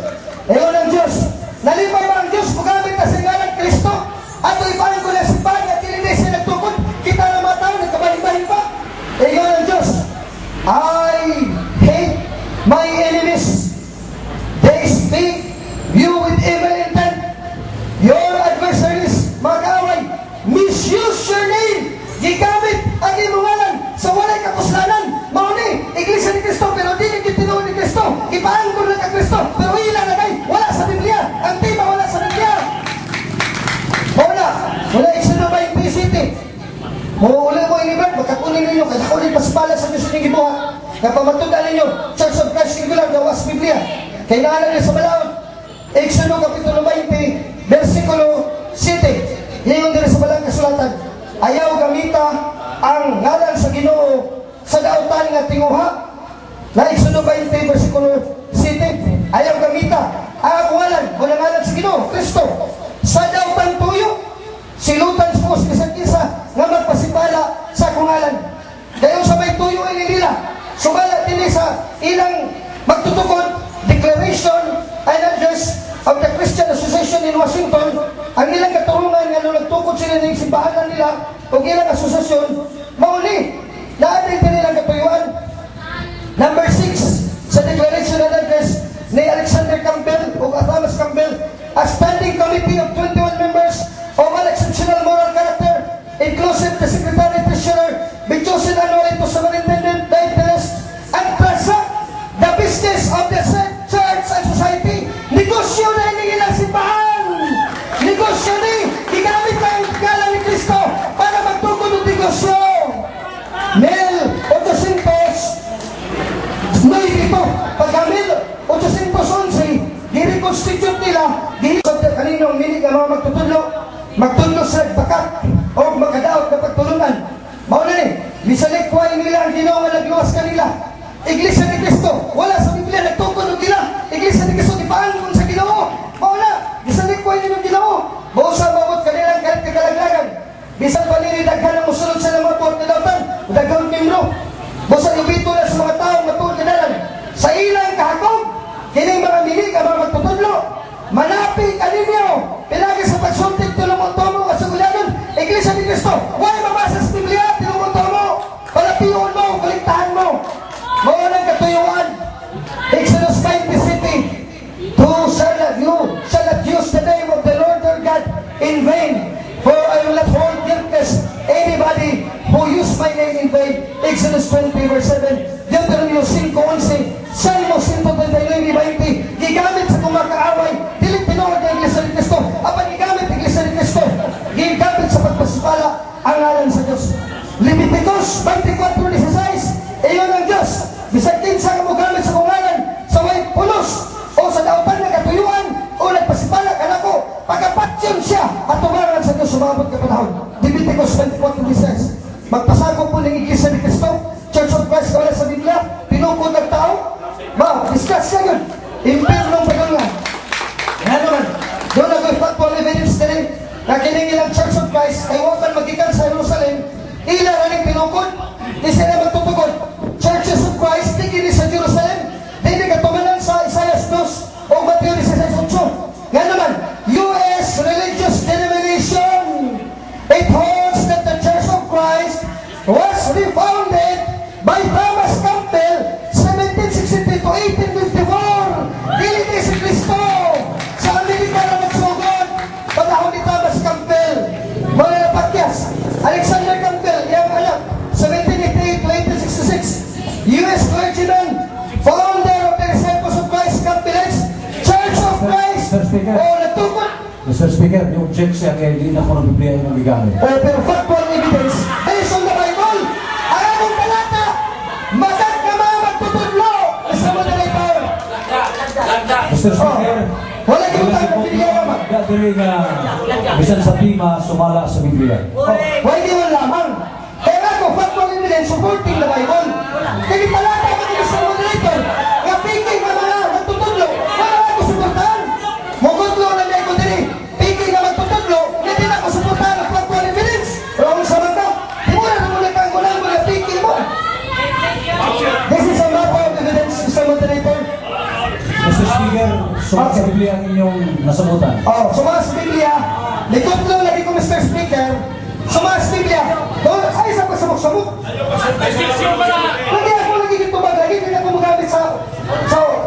ewan ng Diyos, nalipay ba ang Diyos bugamit na sa ngalan Kristo? At ipahin ko na si Pag at hindi siya nagtukod, kita na mga tao, nagkabahin-bahin pa. Ewan ng Diyos, I hate my enemies. They speak you with evil intent. Your adversaries, mga kaaway, misuse your name. Gigamit ang imungalan sa walay kapuslanan. Mauni, Iglesia ni Cristo, pero di naging tinuod ni Cristo. Ipaangkol na ka Cristo, pero ilan na kayo, wala sa Biblia. Ang tema wala sa Biblia. Wala Exodo 20:7. Mauuli mo iniban, magkakunin ninyo, kakakunin paspala sa Diyos yung gibuhat. Kapamatunan ninyo, Church of Christ Singular, gawas Biblia. Kailangan nila sa balaod. Exodo Kapitulo 20, versikulo 7. Ngayon din sa balang kasulatan. Ayaw gamita ang ngalan sa Ginoo sa dautan nga tinguha. Na Exodo 20, versikulo 7. Ayaw gamita ang ngalan, walang ngalan sa Ginoo, Kristo. Sa dautan tuyo, silutan po sa isa't isa nga magpasipala sa kungalan. Dayon sa may tuyo ay nila. Sumalat din sa ilang magtutukod, Declaration and Address of the Christian Association in Washington, ang ilang katurungan nga nung nagtukod sila ng simbahanan nila o ilang asosasyon, mauli, naatin din nilang katuyuan. Number 6, sa Declaration and Address ni Alexander Campbell o Thomas Campbell, a standing committee of 21 members of an exceptional moral character, inclusive the Secretary Treasurer, be chosen annually to superintendent the interest and transact the business of the church and society. Negosyo na hindi ilang simbahan. Negosyo ni, gigamit na yung ngalan ni Cristo para magtukod ng negosyo. Mil 800, no ito, pagka Mil 811, i-reconstitute nila, kaninong minig ang mga magtudlo sa bakat o magkadaot na pagtulungan. Mauna ni, misalikway nila ang Ginoo nga nagluwas kanila. Iglesia ni Cristo, wala sa Biblia nagtukod ng nila. Iglesia ni Cristo, ipaangkon sa Ginoo. Mauna, misalikway nila ang Ginoo. Mausa mabot kanilang kalaglagan. Bisan pa nila daghan ang musulod sa mga tuwag na dautan, daghang membro. Busa lubito na sa mga taong matuod na dalan. Sa ilang kahakog, kining mga minig ang mga magtutudlo. Manapi kaninyo, pilagi sa pagsuntik tulong-tomo at sugulanon. Iglesia ni Cristo, why mabasa sa Biblia, tulong-tomo, palapiyon mo, kuliktahan mo. Maunang katuyuan, Exodus 5:20, you shall not use the name of the Lord your God in vain, for I will not hold guiltless anybody who use my Exodus 20 verse 7, Deuteronomio 5:11, Salmo 139:20, gigamit sa kumakaaway, dili tinuod ng Iglesia ni Cristo, apan gigamit ang Iglesia ni Cristo, gigamit sa pagpasipala ang ngalan sa Diyos. Leviticus 24:16, iyon ang Diyos, bisag kinsa nga mogamit sa kungalan, sa way pulos, o sa dautan nga katuyuan, o nagpasipala ka nako, pagkapatsyon siya at tumaran sa Diyos sumabot ka panahon. Leviticus 24:16. Magpasagop po ng Iglesia ni Cristo, Church of Christ, wala sa Biblia, pinukod ng tao, discuss ka yun, impernong pagungan. Yan naman, doon ako factual evidence na rin, na kiningilang Church of Christ, ay wapan magikan sa Jerusalem, ilan na rin pinukod, di sila magtutugod. Churches of Christ, di kini sa Jerusalem, hindi ka tumanan sa Isaias 2 o Mateo 16:8. Yan naman, U.S. religious denomination, it holds that the Church of Christ was refounded by Thomas Campbell 1763 to 1854. Dili ni si Kristo sa Amerika na nagsugod panahon ni Thomas Campbell. Mga napakyas, Alexander Campbell, iyang anak, 1788 to 1866. U.S. clergyman, founder of the Disciples of Christ Campbellites, Church of Christ. Mr. Speaker. O natukot. Mr. Speaker, yung object siya kaya hindi na ko ng Biblia yung nabigamit. Pero factual evidence, based on the Bible, ang akong talata, matag ka mga magtutudlo sa moderator. Mr. Speaker, Wala yung utang ng Biblia naman. dili nga bisan sa tima sumala sa Biblia. Wala di mo lamang. Kaya ako, factual evidence supporting the Bible. Kaya talata ka din sa moderator, nga pigay nga mga magtutudlo, wala ako suportahan. Mugudlo na niya ko diri, pigay nga magtutudlo, hindi na ako suportahan ang factual evidence. Pero ang sama ka, di mo na namulat ang gulang mo na pigay mo. This is a matter of evidence, Mr. Moderator. Mr. Speaker, sumala sa Biblia ang inyong nasamutan. Oh, sumama sa Biblia, likod lagi ko, Mr. Speaker, sumama sa Biblia, doon, ay, sa pagsamok-samok. Lagi ako lagi dito ba, lagi din ako magamit sa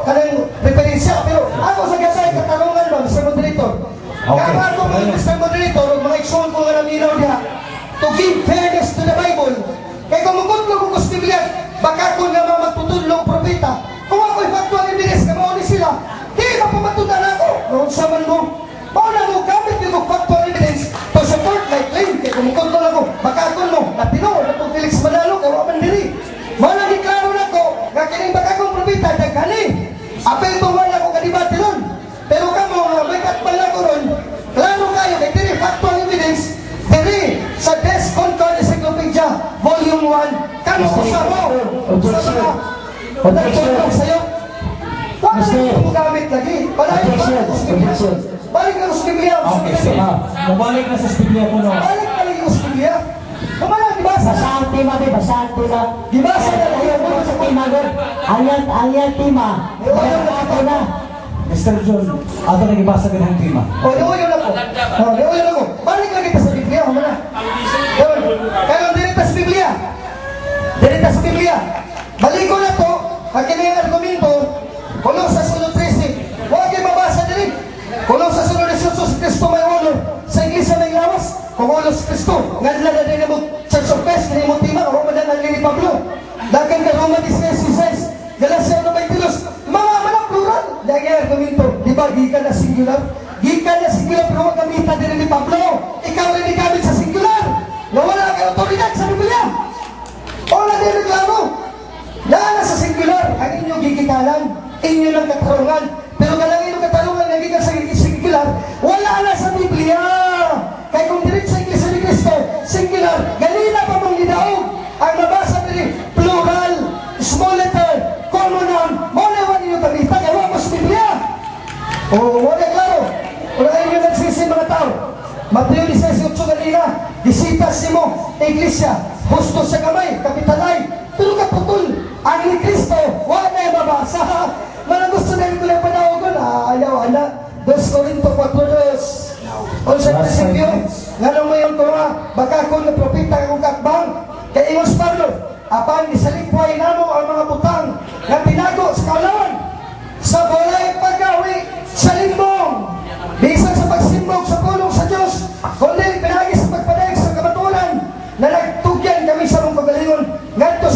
kanang referensya, pero ako sa gasay, katanungan ba, Mr. Moderator? Okay. Kaya ako mga Mr. Moderator, mga ikson ko nga naminaw niya, to give fairness to the Bible, kaya kung magkutlo ko sa Biblia, baka ko nga mga magtutulong propeta, kung ako'y factual evidence na mauni sila, di ba pamatunan ako? Noon sa man mo, mauna mo gamit yung factual evidence to support my claim. Kaya kung magkutlo ako, baka ako mo, natino, natong Felix Manalo, kaya waman diri. Malang iklaro na ko, nga kining baka akong propeta, daghani. Apel to wala ko kadibati ron. Pero kamo, may katpal ako ron, klaro kayo, kaya diri factual evidence, diri sa Desk Concord Encyclopedia, Volume 1, kamo ko sa mo, sa mga nagtutulong sa'yo. Wala rin mo gamit lagi. Balik na sa Biblia. Okay, so mabalik na sa Biblia ko no. Balik na lang sa Biblia. Kumala, dibasa. Basahan tima, be, basahan tima. Dibasa na lang Ayaw mo sa tima, be. Ayat tima. Ayaw na. Mr. John, ato nang ibasa ka ng tima. O, niuyo na ko. Niuyo na ko. Balik lagi ta sa Biblia. Kumala. Kaya dirita sa Biblia. Dirita sa Biblia. Balik ko na to. Akin na yung argumento. Kulong sa sunod 13. Huwag yung mabasa din. Kulong sa sunod 18 si Kristo may ulo. Sa Iglesia may lawas. Kung ulo si Kristo. Ngadla na din mo Church of Christ. Kaya mo tima. Roma na ng ni Pablo. Dagan ka Roma 16:16. Galacia 92. Mga manang plural. Dahil yung argumento. Di ba? Gikan na singular. Gikan na singular. Pero huwag gamitan din ni Pablo. Ikaw rin ikamit sa singular. Nawala ka otoridad sa Biblia. Wala din reklamo. Dahil sa singular. Ang inyong gigitalan. Inyo lang katarungan. Pero kalang inyong katarungan na gikan sa singular, wala na sa Biblia. Kaya kung direct sa Iglesia ni Cristo, singular, ganina pa mong gidaog. Ang nabasa nila, plural, small letter, common noun, wala wala ninyo kamita, kaya wala mo sa Biblia. O, wala klaro. Wala inyo nagsisi mga tao. Mateo 16:8 ganina, disitas mo, Iglesia, husto sa kamay, kapitalay, pero kaputol, ang ni Cristo, wala na yung mabasa. Manang gusto na yung kulang panawagan, ayaw, 2 Corinto 4:2. On sa prinsipyo, nga nung mayon ko nga, baka kung napropita akong kakbang, kay Imos Pablo, apan isalikway namo ang mga butang na tinago sa kaulawan, sa walay paggawi, sa limbong, bisan sa pagsimbog sa pulong sa Diyos, kundi pinagi sa pagpadayag sa kabatulan, na nagtugyan kami sa mong pagalingon, ngantos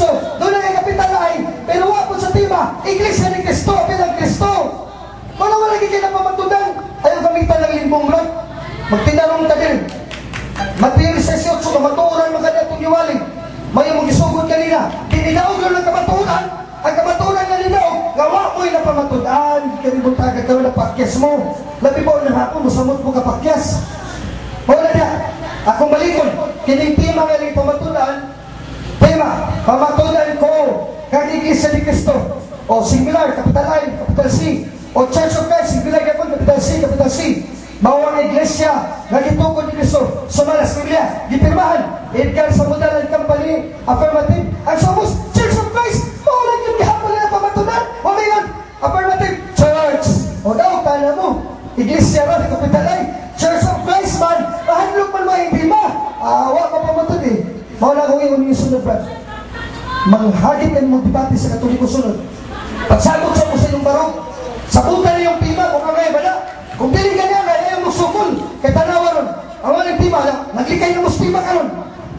doon ang kapital ay, pero wala po sa tema, Iglesia ni Cristo, bilang Cristo. Wala lagi kayo na pamatudan, ayaw gamitan ng limbong lot. Magtinarong ka din. Matthew 18, kamaturan maka na itong iwaling. May mong isugod kanina, tininaog lang ng kamaturan, ang kamaturan nga ninaog, gawa mo'y na pamatudan, karibong tagad ka na pakyas mo. Labi po ng hapon, musamot mo kapakyas. Wala na, akong malikon, kining tema nga rin pamatudan, tema, pamatudan ko, kang Iglesia ni Cristo, o singular, capital I, capital C, o Church of Christ, singular kapon, capital C, bawang iglesia, nagitukod ni Cristo, sumalas Biblia, gipirmahan, Edgar sa Modalan Company, affirmative, ang somos, Church of Christ, mawala yung gihapon nila pamatunan, wala yun, affirmative, Church, o daw, tala mo, iglesia rin, capital I, Church of Christ man, mahanlog man mahibima, awa ka pamatun eh, mawala kong iyon yung sunod, brad, manghagit ang magdibati sa katoliko sunod, pagsabot sa musa yung barong, sabutan na yung pima, kung kagaya ba na, kung dili ka niya, kaya yung magsukol, kay tanawa ron, ang walang pima, naglikay na muspima ka ron,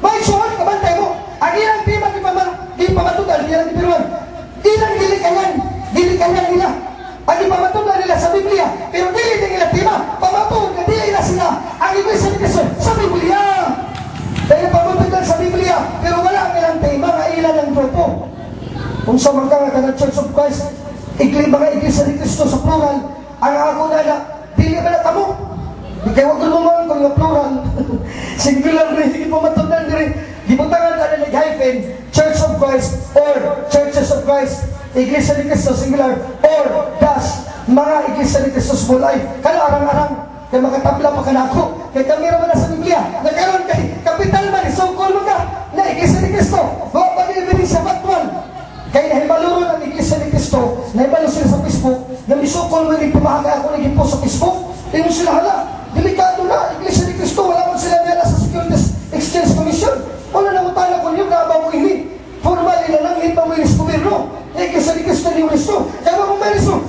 may suwan, kabantay mo, ang ilang pima, di pamatudan, di lang ipiruan, ilang gilikayan nila, ang ipamatudan nila sa Biblia, pero dili din nila pima, pamatudan, dili na sila, ang Iglesia ni Cristo sa Biblia, dahil pamatudan sa Biblia, pero wala ang ilang tema, nga ilan ang grupo, kung sa mga ka ng Church of Christ, mga Iglesia ni Cristo sa plural, ang ako na dili ba na kamo? Di kayo wag lumaman kung yung plural. Singular rin, hindi po matunan rin. Gibutangan ka na nag-hyphen, Church of Christ or Churches of Christ, Iglesia ni Cristo, singular, or dash, mga Iglesia ni Cristo small life. Kano arang-arang, kaya makatabla pa ka na ako. Kaya kami naman na sa Biblia, nagkaroon kay kapital man, isungkol mo ka, na Iglesia ni Cristo. Bawa pag-ibig siya factual. Kaya nahibaluro ng Iglesia ni Cristo, nahibalo sila sa Facebook, na misukol mo rin pumahaga ako naging post sa Facebook, tingin sila hala, delikado na, Iglesia ni Cristo, wala mo sila nila sa Securities Exchange Commission, wala na mo tayo kung yung naba mo ini, formal ina lang, hindi pa mo inis gobyerno, Iglesia ni Cristo ni Cristo, kaya mo manis mo,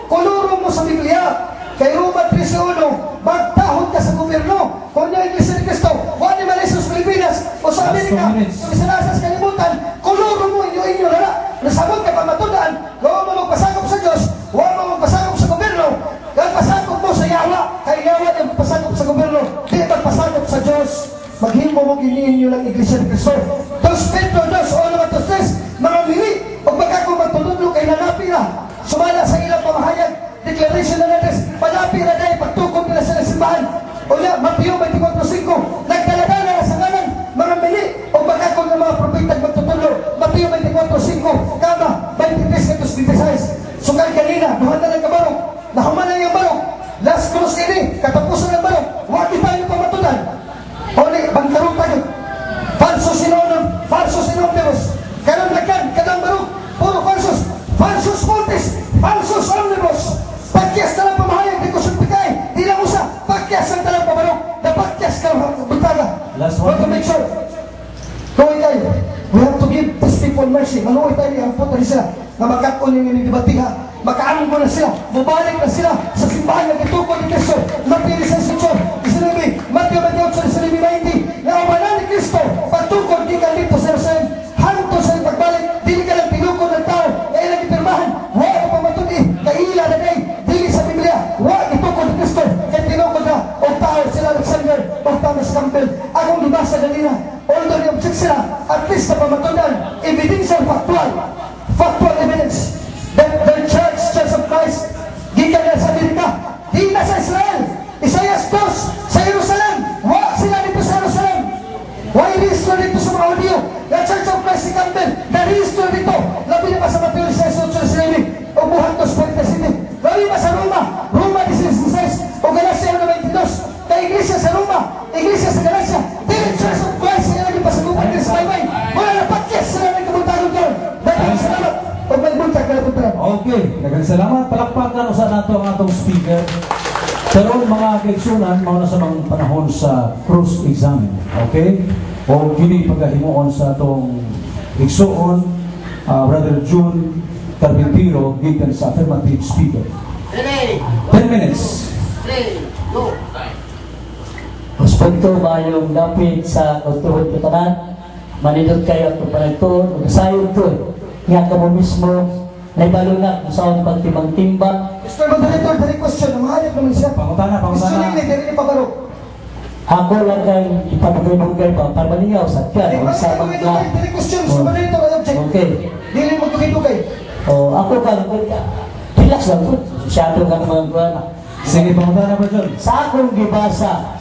koloro mo sa Biblia, kay Roma 13:1, magtahod ka sa gobyerno, kung yung Iglesia ni Cristo, wala ni malis sa Pilipinas, o sa Amerika, kung isanasas kalimutan, koloro mo, inyo na, nasabot ka pamatudan, huwag mo magpasakop sa Diyos, huwag mo magpasakop sa gobyerno, magpasakop mo sa Yawa, kay Yawa yung magpasakop sa gobyerno, di magpasakop sa Diyos, maghimo mo giniinyo ng Iglesia ni Cristo. Dos Pedro, mga mili, o baka kung magtulunlo kay nanapi na, sumala sa ilang pamahayag, declaration na natin, panapi na dahil pagtukod nila sa simbahan, o ya, Mateo 24:5, nagdala-dala na sa ngalan, mga mili, o baka kung ng mga propetag magtutulo, Mateo 24:5, kama, 23:26, sukal kanina, duhan na lang kabarok, nahuman na yung barok, last cross ini, katapusan ng barok, huwag tayo pamatunan, o ni, bangkarong tayo, falsos sinonimos, kanang nagkan, kanang barok, puro falsos multis, falsos omnibus, pakyas na lang pamahayag, di ko sumpikay, di lang usa, pakyas ang talang pabarok, na pakyas ka lang buntaga. Last Want to one. make sure, kung tayo, we have to give these people mercy, manuoy tayo, ang puto rin sila, na magkakon yung inibatiha, makaamon ko na sila, bubalik na sila sa simbahan na gitukod ni Cristo, Matthew 16, isinabi, Matthew 28, isinabi 90, na umanan ni Cristo, pagtukod di ka dito sa Jerusalem, hanto sa pagbalik, dili ka lang pinukod ng tao, kaya lang ipirmahan, huwag ka pamatuni, kaila na day, dili sa Biblia, huwag itukod ni Cristo, kaya pinukod na, o tao sila Alexander, o Thomas Campbell, akong libasa ganina, although ni-object sila, at least na pamatunan, evidential factual evidence, that the Church of Christ, gikan na sa Amerika, di na sa Israel, Isaias 2, sa Jerusalem, huwag sila dito sa Jerusalem, why restore dito sa mga audio, the Church of Christ si Campbell, na-restore dito, labi na pa sa Matthew 16, o buhat 2.7, labi pa sa Roma 16, o Galacia 1.22, na Iglesia sa Roma, Iglesia sa Galacia, the Church of Christ, yung lagi pa sa Lupa 3.5, wala na pakyas sila ng kabuntagon doon, dahil salamat, o may buntag na puntaran. Okay, daghang salamat. Palakpakan sa nato ang atong speaker. Pero mga kaigsunan, mauna sa mga panahon sa cross exam. Okay? O kini pagkahimuon sa atong igsuon, Brother June Carpintero, gikan sa affirmative speaker. 10 minutes. 3, go. Respeto mayong dapit sa kultuhod katanan, manindot kayo at panagtuon, usayon ko, nga ka mo mismo, naibalo na kung saan pagtimbang-timbang. Mr. Moderator, dari question, mahanap naman siya. Pangutana, Gusto pangutana. nila, dari ni Pabaro. Ako lang kang ipapagay-bugay pa, para malingaw sa Dari kyan, o sa mga... dari question, Mr. Moderator, ay object. Okay. Dili mo kagay-dugay. O, ako kang, relax lang po, masyado kang mga kuwan. Sige, pangutana pa dyan. Sa akong gibasa,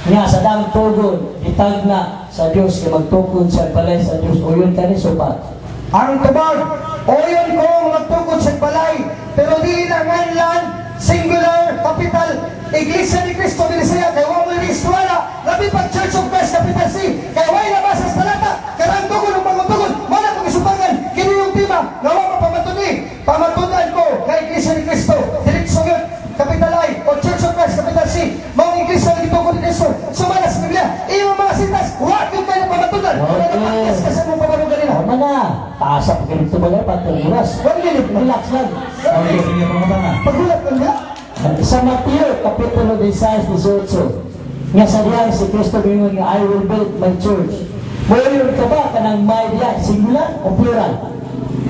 nga sa damang tugon, itag na sa Diyos, kaya magtukod sa balay sa Diyos, o yun ka ni supat. Ang tubag, oyon ko magtukod sa balay, pero dili na nganlan, singular, capital, Iglesia ni Cristo Bilisaya, kay Wawal ni Estuala, labi pag Church of Christ, capital C, kay Way na basas talata, karang tugon ng pangutugon, wala pag isupangan, kini yung tema, nawa mapamatuni, pamatunan ko, kay Iglesia ni Cristo, Diretso yun, capital I, o Church of Christ, capital C, mga Iglesia ni Cristo ni Cristo, sumala sa Biblia, iyo mga sintas, huwag yung kayo pamatunan, wala na podcast kasi mong pamanugan nila. Tama na, taas ang ganito ba na, patulungas. 1 minute, Relax lang. Okay, sige, pangutana. Pagulat ka niya. Sa Mateo, Kapitulo 16-18, nga sa diyan si Kristo mingon nga, I will build my church. Mayon ka ba kanang may diyan, singular o plural?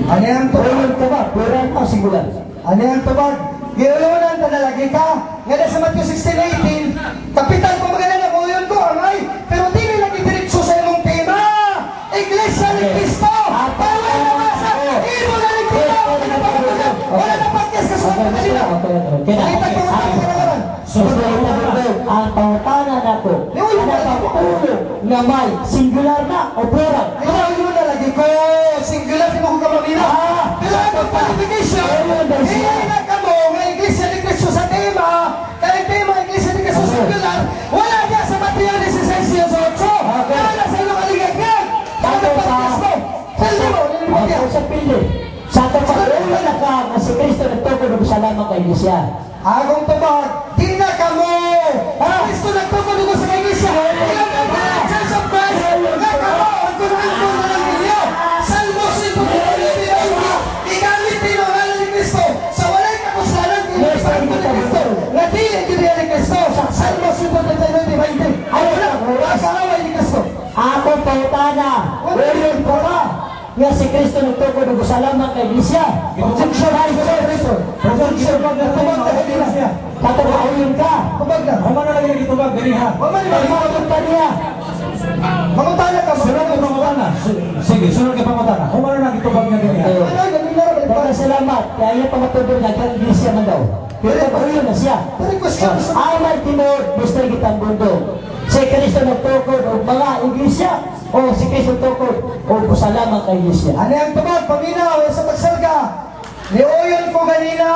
Ano yung tubag? Mayon ka ba, plural o singular? Ano yung tubag? Giulunan ka nalagi ka. Nga sa Matthew 16:18, kapital ko maganda na kuyon ko, amay, pero di nila diretso sa imong tema. Iglesia ni Cristo! Paway na masa! Imo na ni Cristo! Wala na podcast ka sa mga kanila! Nakita ko mga kanila! Ang pangutanan ako, napapulog nga may singular na o plural? Nilayo na lagi ko! Singular, di mo ko kamamila! Pero ano qualification? Hihina ka mo nga Iglesia ni Cristo sa tema, kaya tema Iglesia ni Cristo singular, wala niya sa Mateo 16:18! Wala sa iyong kaligagyan! Ano podcast mo? Hindi mo, Ako sa pili. Sa kapag-ulan na ka na si Kristo nagtukod ng salamat kay Iglesia. Agong tubag, di na ka mo! Kristo nagtukod ko sa Iglesia! Ilang ka ba? Church of Christ! Nga ka mo! Ang kunang-kun na ng inyo! Salmo 1:20, igamit din ang ngalan ni Kristo sa walay kapuslanan ng Espiritu ni Kristo nga dili kiniya ni Kristo sa Salmo 1:20. Ay, wala! Kasaway ni Kristo! Ako pautana, uyon ko ba? Nga si Kristo nagtukod ng salamat kay Iglesia. Objection ay sa Kristo. Objection, pag natubag na Iglesia. Katawauyon ka. Tubag na! Ano na lagi nagitubag, ganiha. Pagmamagod pa niya. Mangutana ka! Sunod ka pangutana. Sige, sunod ka pangutana. Kung ano nagitubag na ganiha. Ano, ganun na rin. Salamat. Kaya niya pamatubog na kang Iglesia man daw. Pero uyon na siya. Pero question sa... Amal Timor, gusto kitang mundo. Si Kristo nagtukod o mga Iglesia o si Kristo nagtukod o salamat kay Iglesia. Ano yung tubag? Paminaw sa pagsalga. Niuyon ko ganina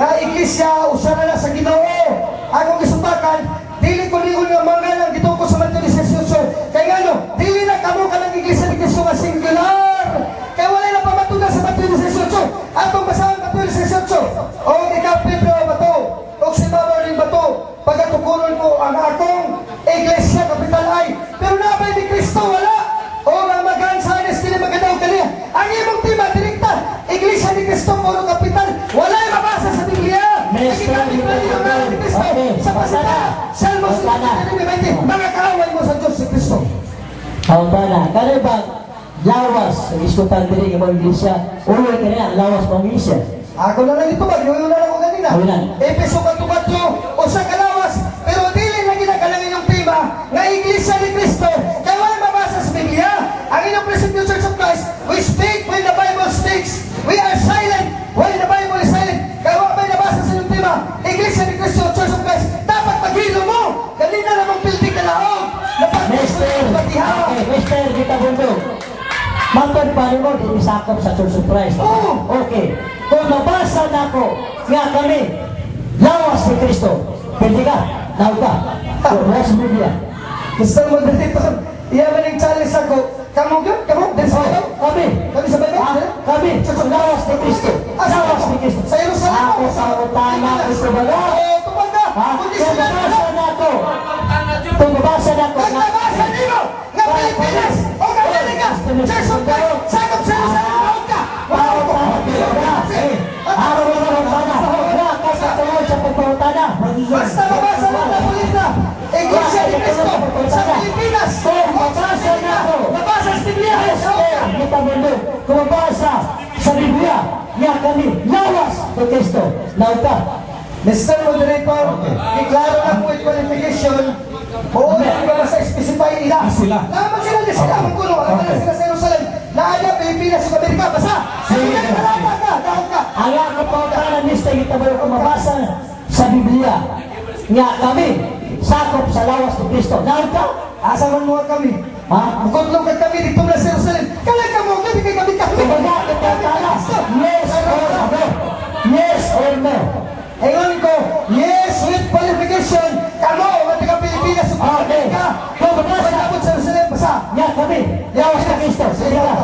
na Iglesia usara na sa Ginoo. Akong isubakan, dili ko liyon nga mga lang dito ko sa Mateo 18. Kaya nga no, dili na kamo ka ng Iglesia ni Cristo nga singular. Kaya wala na pamatunan sa Mateo 18. Atong basahan Mateo 18. O ikapit na bato. O si Baba rin bato. Pagkatukuron ko ang akong Iglesia kapital ay. Pero nabay ni Cristo wala. O ang magansa na sila magadaw kaniya. Ang imong tema direkta. Iglesia ni Cristo puro kapital. Wala yung mabasa sa Biblia. Nagkikapit na yung ngalan ni Cristo. Sa pasada. Salmo 1:20. Mga kaaway mo sa Diyos si Cristo. Pautana, kaya ba lawas sa diskutan diri ng mga Iglesia? Ulo ka na, lawas pang Iglesia. Ako na lang ito ba? Yung na lang ko ganina. Awinan. Epeso 4:4 o sa kalawas. Pero dili na ginagalang yung tema nga Iglesia ni Cristo. Kaya wala mabasa sa Biblia. Ang inyong Presbyterian Church of Christ, we speak when the Bible speaks. We are silent when the Bible is silent. Kaya wala may nabasa sa yung tema. Iglesia ni Cristo, Church of Christ. Dapat maghilo mo. Ganina namang pildi ka laog. Mister, okay, Mister, kita bundok. Matod pa rin mo, di sakop sa Church of Christ. Oo. Okay. Kung nabasa na ko, nga kami, lawas ni Kristo. Pwede ka, naw ka. Wala sa Biblia. Gusto mo dito. Iyaman yung challenge ako. Kamu yun? Kamu? Dito sa Bible? Kami. Kami sa Bible? Kami. Lawas ni Kristo. Lawas ni Kristo. Sa Jerusalem? Ako sa utana, Kristo ba na? Oo, tupad na. Kundi Kung sila nabasa na ko, kung nabasa na ko, nagbabasa nimo nga Pilipinas o Katolika, Church of Christ, sakop sa Jerusalem, ka. Basta mabasa mo na Polita, Iglesia ni Cristo sa Pilipinas. Nabasa sa Cristo. Nauta. Mr. Moderator, iklaro lang po yung qualification. Oo, hindi ba sa specify nila? Sila. Naman sila na sila, magkulo. Alam na sila sa Jerusalem. Naaya, Pilipinas, sa Amerika. Basa! Sige, kalama ka, dahil ka. Ang ako pautanan ni Stay kita ba kung mabasa sa Biblia nga kami sakop sa lawas ni Kristo. Nauta. Asa man mo kami? Ha? Magkutlong ka kami dito na sa Jerusalem. Kalay ka mo, kami kay kami kami. Kumbaga, ipatala. Yes or no? Yes or no? Ingon ko, yes, with qualification. Kamo, mga taga Pilipinas, sa Amerika. Kung magkakabot sa Jerusalem, basa. Nga kami, lawas ni Kristo. Sige ka.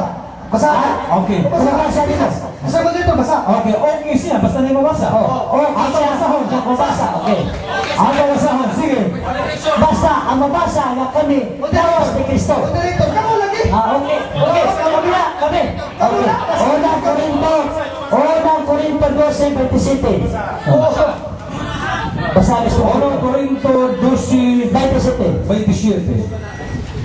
Basa. Okay. Basa dito. Basa mo dito, basa. Okay, okay siya, basta na mabasa. Okay, siya basahon. Mabasa, okay. Ang basahon, sige. Basta, ang mabasa nga kami, lawas ni Kristo. Moderator, kamo lagi. Okay. Okay, kabila, kami. Okay. Unang Korinto 12:27. Basahin mo. 1 Corinto 12, 27. 27.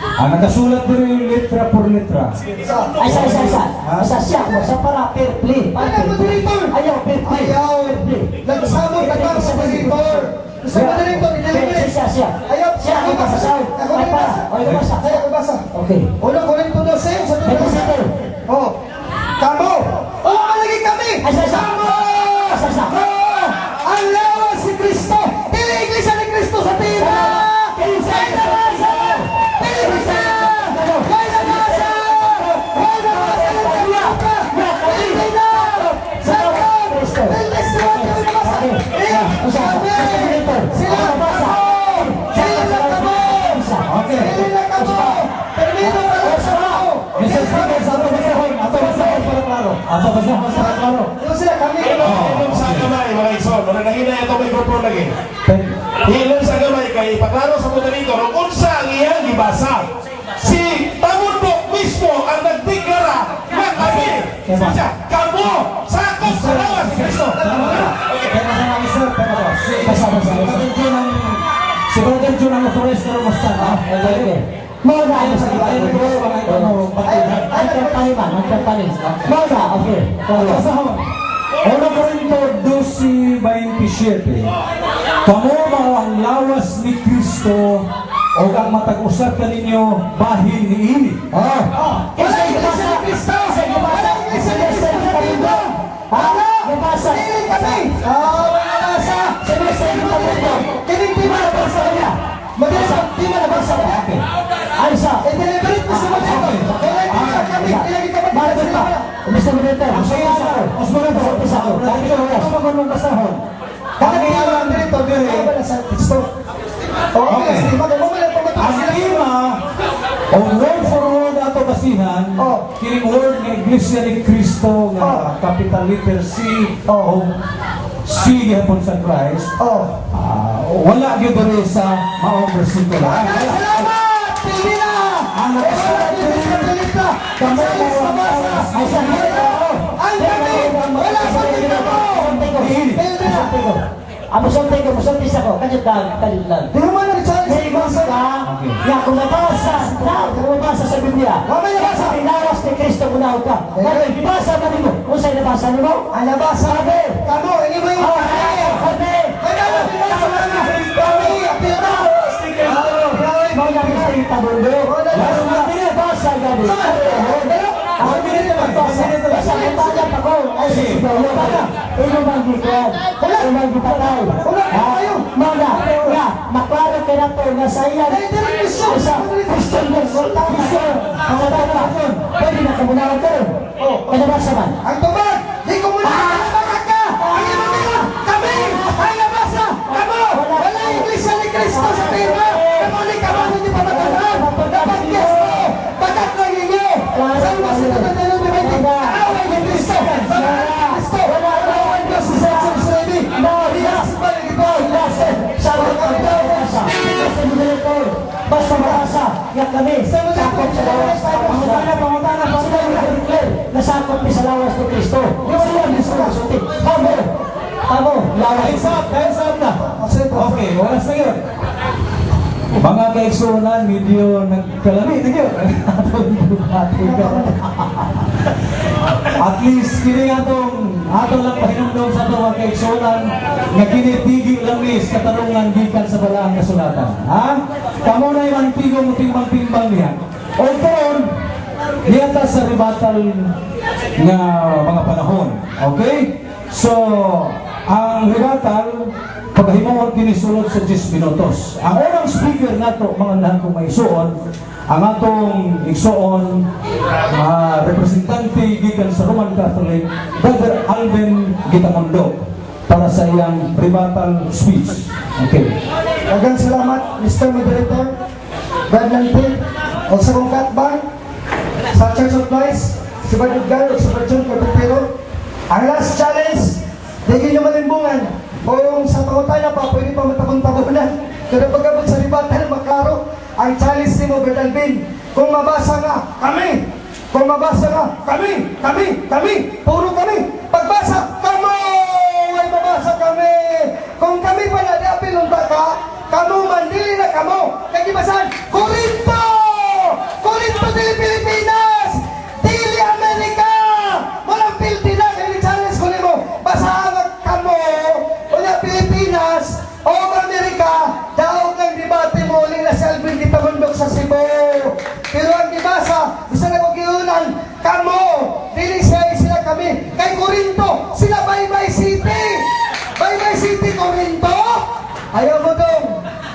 Ang nakasulat din yung letra por letra. Ay, isa. Basta siya, basta para fair play. Ano, moderator? Ayaw, fair play. Ayaw. Fair play. Nagsamot ka ba sa moderator? Sa moderator, ineliminate. Siya. Ayaw. Siya, ang basahin. Ay, para. Ay, basa. Ayaw ko basa. Okay. Unang Korinto 12, sa 27. Oh. Kamo. Oo, malagi kami. Ay, isa. Kamo. Isa. Oo. Ang lawas si Kristo. Dili iglesia ni Kristo sa tira. Kay nabasa. Pilipisa. Kay nabasa. Kay nabasa ng Kalipa. Pilipina. Sakot. Pilipisa. Kay nabasa. Sila kamo. Sila kamo. Okay. Sila kamo. Termino ka lang sa ako. Mr. Speaker, sa basahon, ato basahon para klaro. Ato basahon para klaro. Yung sila kami. Ilong sa gamay, mga igsoon. Muna nahina ito may microphone lagi. Ilong sa gamay kay paklaro sa moderator kung unsa ang iyang gibasa. Si Tamundo mismo ang nagdeklara na kami. Siya, kamo, sakop sa lawas ni Kristo. Pero sa mga sir, pero si Brother Jun ang authorize na rumustan. Okay. Muna, ano sa iba? Ang terpaliman. Muna, okay. Basahon. 1 Corinto 12:27. Kamo mao ang lawas ni Kristo o ang matag-usap kaninyo bahin ni ini. Wala iglesia ni Kristo! Wala iglesia ni Kristo! Nabasa! Piling kami! Wala nasa! Kining di malabasa niya! Madalisan, di malabasa niya! Ay, isa! I-deliberate mo sa moderator! Wala iglesia kami! Ilagi ka ba? Martin pa! Mr. Moderator, ang saya sa ako. Isa ko. Dahil ko lang. Ano ba nung basahon? Bakit di ang moderator? Wala sa Kristo! Okay, sige. Magmumula pa ba ito? Ang ima, o word for word ato basihan, kining word ng Iglesia ni Kristo nga capital letter C o C gihapon sa Christ, wala gyud diri sa maong bersikulo. Salamat! Pili na! Ang nakasulat diri kamo Ay, isa. Ang kami! Wala sa Kristo! Pili na! Musulti ako. Kanyang kalit lang. Di naman nag-challenge May ibasa ka, nga kung mabasa sa Biblia, Mamaya nabasa. sa pinawas ni Kristo munaw ka. Pero ibasa na mo. Kung sa'yo nabasa ni mo? Ang nabasa! Kamo! Hindi mo yung Sabi! Kaya pinasa na na! Kami! Apil na! Mga gusto yung tabundo. Lalo na pinabasa ka din. Ako pinabasa. Basta may bagay ako. Ay, sige. Inumang gikwan. Inumang gipatay. Mga, nga, maklaro ka na to, nga sayang. Isa, Kristo ng sultan. Mga bata. Pwede na kamunawan ka rin. Pinabasa man. Ang tubag! Di ko muna nakakabagak ka! Ang iyong mga kami! Ang nabasa! Kamo! Wala ang iglesia ni Kristo sa firma! Kamo ni kamo hindi pa matandaan! Dapat Kristo! Bagat na ninyo! Saan mo sila tatalo ni Betty? Away ni Kristo! Bagat ni Kristo! Away Diyos sa Sensor Srebi! Rias! Balik ito! Sabi ko ito, basta moderator, basta mabasa, nga kami, sakop sa lawas. Pangutana, nasakop ni sa lawas ni Kristo. Yung sila, gusto na suti. Kamo, lawas. Dahil saan na? Okay, oras na yun. Mga kaigsunan, medyo nagkalami na yun. At least, kini atong lang pahinumdom sa itong mga kaigsunan nga kinitigil lang ni katarungan gikan sa balaang kasulatan. Ha? Kamo na yung tigong mo timbang-timbang niya. O karon, niyata sa ribatal nga mga panahon. Okay? So, ang ribatal, paghimuon kinisulod sa 10 minutos. Ang unang speaker nato, mga nahan kong maisuon, ang atong igsuon, representante gikan sa Roman Catholic, Brother Alvin Gitamondo, para sa iyang ribatal speech. Okay. Daghang salamat, Mr. Moderator, Brad Lantin, o sa kong katbang, sa Church of Christ, si Brad Edgar, o sa Brad Carpintero. Ang last challenge, hindi nyo malimbungan. Kung sa pangutana pa, pwede pa matabon-tabonan. Pero pagkabot sa ribatal, maklaro, ang challenge ni mo, Brad Alvin, kung mabasa nga, kami! Kung mabasa nga, kami! Puro kami! Pagbasa, kamo! Ay mabasa kami! Kung kami pala, di apilong baka, kamo man, dili na kamo! Kagibasan, Corinto! Corinto, dili Pilipinas! Dili Amerika! Walang Pilipina, kaya challenge ko nimo. Basahan ang kamo! Wala Pilipinas! O Amerika! Daog ng debate mo, uling na si Alvin Gitamondok sa Cebu! Pero ang dibasa, bisa na kong giunan, kamo! Dili sila kami! Kay Corinto, sila Baybay City! Baybay City, Corinto! Ayaw mo dong!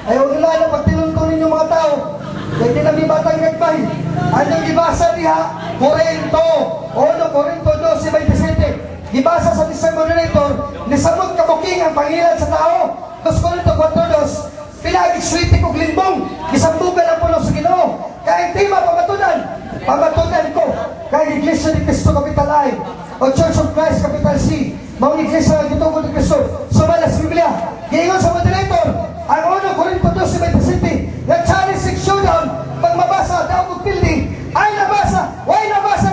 Ayaw nila na pagtinuntunin yung mga tao! Kaya di namin batang nagbay. Anong gibasa diha? Corinto. Ono, Corinto 12:27. Gibasa sa Mr. Moderator, nisamot kabuking ang pangilan sa tao. 2 Corinto 4:2. Pinag-iswiti kong limbong. Gisambugan ang puno sa Ginoo. Kaya ang tema, pamatunan ko. Kaya Iglesia ni Cristo, Capital I. O Church of Christ, Capital C. Mga Iglesia ng Gitungkol ni Cristo. Sumala sa Biblia. Giingon sa Moderator, ang 1 Corinto 12:27. Yung challenge section doon, pag mabasa, daw kong building, ay nabasa,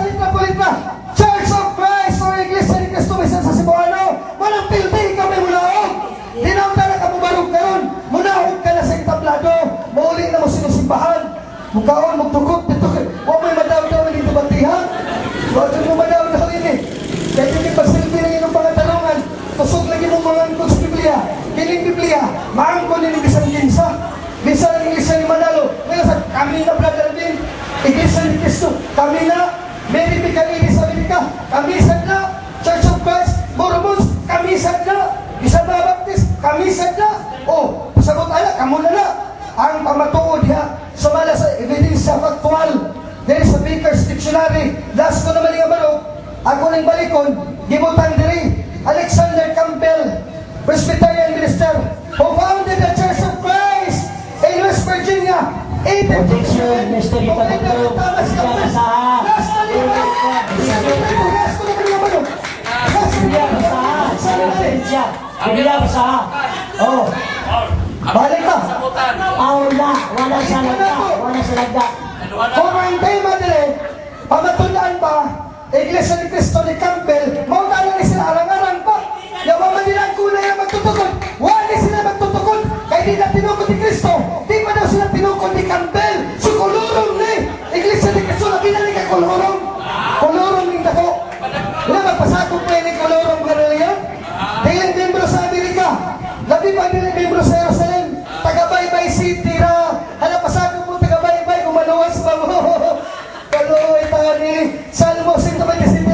litra po litra. Church of Christ, o Iglesia ni Cristo, Misan sa Cebuano, walang building kami mulaog. Dinaw ka na kamubarog karon, munahog ka na sa entablado, mauli na mo sinusimbahan, mukhaon, magtukot, dito, o may madaw-daw dito batihan, huwag mo madaw-daw ini. Kaya hindi pasilbi na yun ang pangatanungan, tusog lagi mong mga angkot sa Biblia, kiling Biblia, maangkon nila bisan kinsa, bisan ang Iglesia ni Manalo, ngayon sa kami na Brother Alvin, Iglesia ni Cristo, kami na, Mary Picanini sa Amerika, kami na, Church of Christ, Mormons, kami na, Isang mga Baptist, kami na, o, pasabot ala, kamo na. Ang pamatuod ha, sumala sa ebidensya factual, dahil sa Baker's Dictionary, last ko naman yung barok, ako nang balikon, gibutang diri, Alexander Campbell, Presbyterian minister, who founded the Church of Christ in West Virginia, Objection, Mr. Gitamondok. Last ko naman yung barok. Biblia basaha. Oh. Balik ka. Wala sa lagda. Kung ang tema dire, pamatulaan pa, Iglesia ni Cristo ni Campbell, mauna lang sila arang-arang pa. Yung mamanilang kunay na magtutukod, wala sila magtutukod, kaya di na tinukod ni Cristo, di pa daw sila tinukod ni Campbell. So kulurong ni, Iglesia ni Cristo na binalik ka kulurong. Kulurong ni dako. Wala magpasakot pa yun ni kulurong kanaliyan. Dahil membro sa Amerika, labi pa nila membro sa Jerusalem, taga-Baybay City ra, pasakot mo taga-Baybay, kumaluwas pa mo. Kaluoy tayo ni Salmo 127,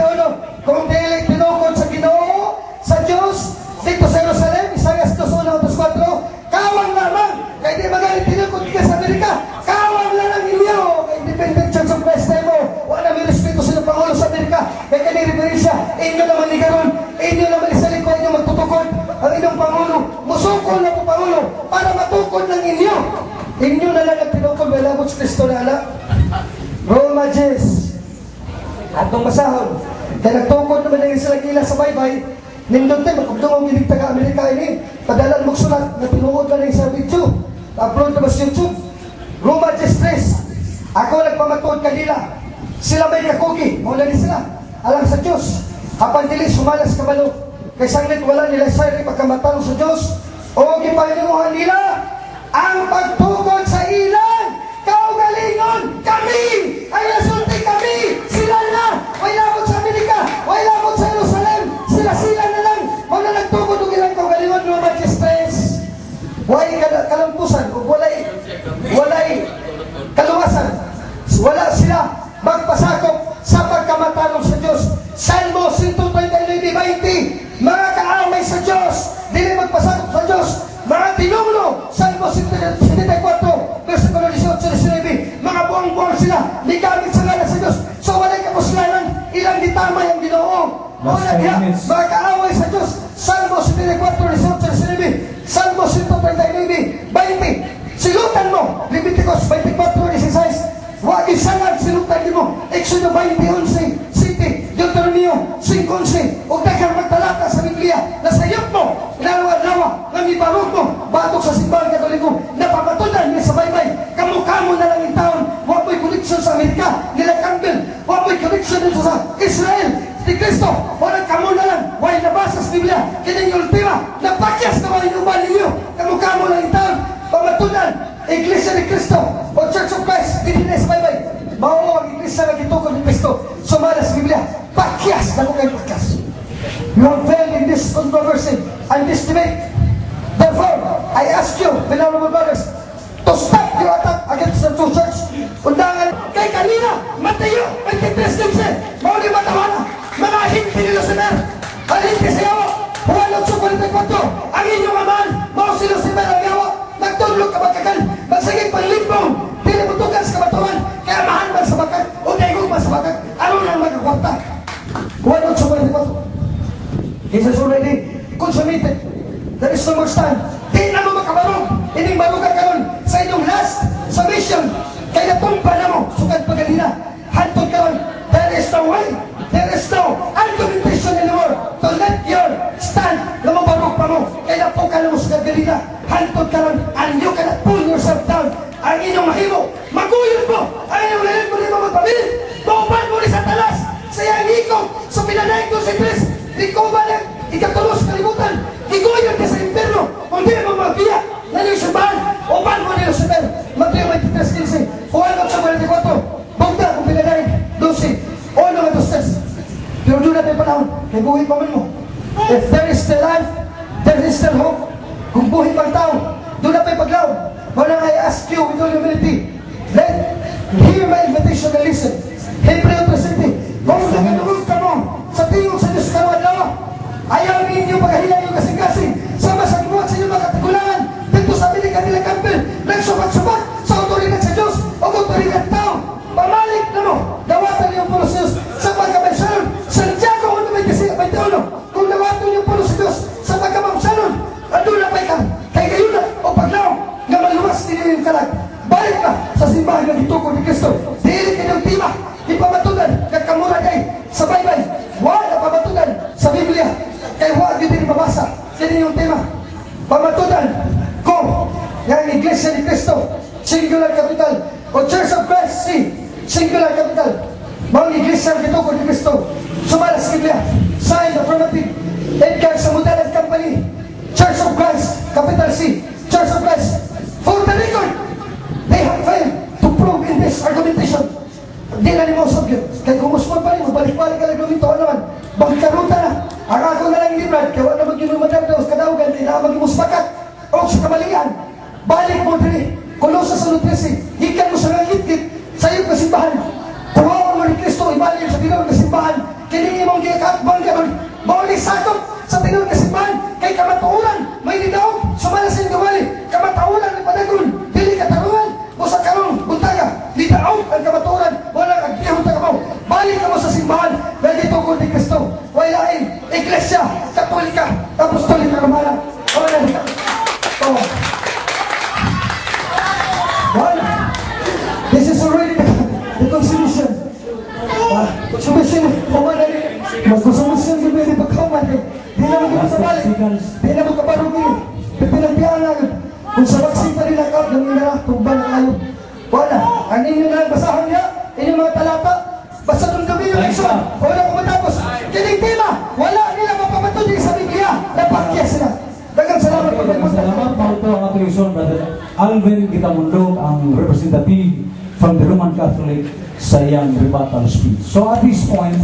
kung dili tinukod sa Ginoo, sa Diyos, dito sa Jerusalem, Isaias 2:1-4, kawang lamang, kaya di magaling tinukod ka sa Amerika, kawang lamang inyo, kaya Independent Church of Christ mo, wala may respeto sa Pangulo sa Amerika, kaya kanireferensya, inyo naman ni Garon, inyo naman isalikwa inyo magtutukod, ang inyong Pangulo, musukol na po Pangulo, para matukod ng inyo, inyo na lang ang tinukod, wala mo sa Kristo na alam. Roma 10 atong basahon kaya nagtukod naman ng sila kila sa baybay nindot tayo magkabdungong ginig taga-Amerika ini padalan mong sulat na tinuod na rin sa video upload na ba sa YouTube Roma 10:3 ako nagpamatuod kanila sila may kakugi mula ni sila alang sa Diyos apan dili sumalas kabalo kay sanglit wala nila sayri pagkamatarong sa Diyos o gipahinuhan nila ang pagtukod sa ilan kaugalingon kami ay nasulti kami sila na way labot sa Amerika way labot sa Walang gitamay ang Ginoo. Last Una diha, 5 minutes. mga kaaway sa Diyos. Salmo 74:19, Salmo 139, 20. Silutan mo, Leviticus 24:16. Huwag isanag, silutan mo. Exodo 20:11, City, Deuteronomio 5:11. Huwag dagang magtalata sa Biblia. Nasayop mo, nawa-nawa, namibarog mo, batok sa simbahan Katoliko, napapatunan niya sa baybay. Kamukha mo na lang yung taon. Huwag mo'y koneksyon sa Amerika, nila Campbell. Huwag mo'y koneksyon dito sa Israel. Di Kristo, walang kamo na lang. Huwag nabasa sa Biblia. Kining ultima, napakyas na mga inuman ninyo. Kamukha mo lang yung taon. Pamatunan, Iglesia ni Cristo o Church of Christ, hindi na sa baybay. Mao ang Iglesia na gitugon ni Cristo. Sumala sa Biblia, pakyas na kung kayo pakyas. You have failed in this controversy and this debate. Therefore, I ask you, beloved brothers, to stop your attack against the true church. Undangan kay kanina, Mateo 23:15, mao ni matawana, mga hindi nila sa mer. Halin kasi yawa, Juan 8:44, ang inyong amahan, mao sila si mer ang yawa, nagtulog ka magkakan, magsaging panlimbong, dili mo tugan sa kabatuan, kaya amahan man sa bakat, o daigog man sa bakat, ano lang magkakwarta. Juan 8:44. Jesus already consummated. There is no more stand. Di na mo makabarog. Ining barugan ka nun sa inyong last submission. Kaya tumpa na mo. Sukad pagalina. Hantod ka nun. There is no way. There is no argumentation anymore to let your stand na mabarog pa mo. Kaya po ka na mo sukad galina. Hantod ka nun. And you cannot pull yourself down. Ang inyong mahimo. Maguyod mo. Ang inyong lalit mo rin mo magpabilin. Bauban mo rin sa talas. Sa iyang hikong. Sa pinanayin ko si Chris. Ikaw ba lang, ikatulos kalimutan, iguyon ka sa imperno, kung di mo magbiya, naliw simbahan, upan mo nila sa imperno, Mateo 23:15, Juan 8:44, bugda kung pinagaling, 12, o naman 2. Pero doon natin panahon, kay buhay pa man mo. If there is still life, there is still hope. Kung buhay pang tao, doon natin paglaw. Wala I ask you with all humility, hear my invitation and listen. Hebreo 3:7, kung nakalugod ka mo, sa tingog sa Diyos karuan lawa, ayaw ninyo paghahilang yung kasing-kasing, sama sa gibuhat sa inyong mga katigulangan, dito sa amin ni kanila Campbell, nagsubat-subat sa otoridad sa Diyos o otoridad tao. Pamalik na mo, dawatan yung pulos Diyos sa pagkabansalon. Santiago 1:21, kung dawatan yung pulos Diyos sa pagkabansalon, andun na pa ikaw, kay gayuna o paglaw, nga maluwas ninyo yung kalag. Balik ka sa simbahan ng itukod ni Kristo. Dili kanyang tima, ipamatunan, kakamura kay sa baybay. Wala pamatunan sa Biblia. Kaya huwag yun din mabasa. Yan yung tema. Pamatunan ko ng Iglesia ni Cristo, singular capital, o Church of Christ, singular capital. Mga Iglesia ng Gitoko ni Cristo, sumala sa Biblia, sign the affirmative, Edgar sa Mudalan Company, Church of Christ, capital C, Church of Christ. For the record, they have failed to prove in this argumentation. Di na ni mo sabihin. Kaya kung musmon pa rin, balik-balik ka lang lumito, ano man, magkaruta na. Ang ako na lang librad, kaya wala mag-inumadap na kadaugan, di na mag-imusbakat, o sa kamalian. Balik mo diri, Kolosas 1:13, hikan mo sa mga git-git, sa iyong kasimbahan. Kuhawan mo ni Kristo, ibalik sa tinawag na simbahan, kiningi mong gikakbang ka nun, mawali sakop sa tinawag na simbahan, kay kamatuuran, may nidaog, sumala sa iyong gawali, kamatuuran ng padagon, dili katarungan, o sa karong buntaga, nidaog ang kamatuuran, walang agihon na kamaw. Balik ka mo sa simbahan, dahil itungkol ni Kristo, walain, Iglesia, Katolika, Apostolika Romana, wala ka. Oh. Wala. This is already the constitution. Constitution, wala rin. Mag-constitution, di pwede pagkaman. Di na magkabalik. Di na magkabarugi. Pinagbihan na. Kung sa vaccine pa rin ang kap, nang ina, tuban ang ayod. Wala. Ang inyo na lang basahan niya, inyong mga talata, basta nung gabi yung leksyon, wala ko matapos. Kining tema, wala nila mapapatuloy sa Biblia. Napakya sila. Dagang salamat po. Salamat po ito ang ating son, Brother Alvin Gitamundo, ang representative from the Roman Catholic sa iyang rebuttal speech. So at this point,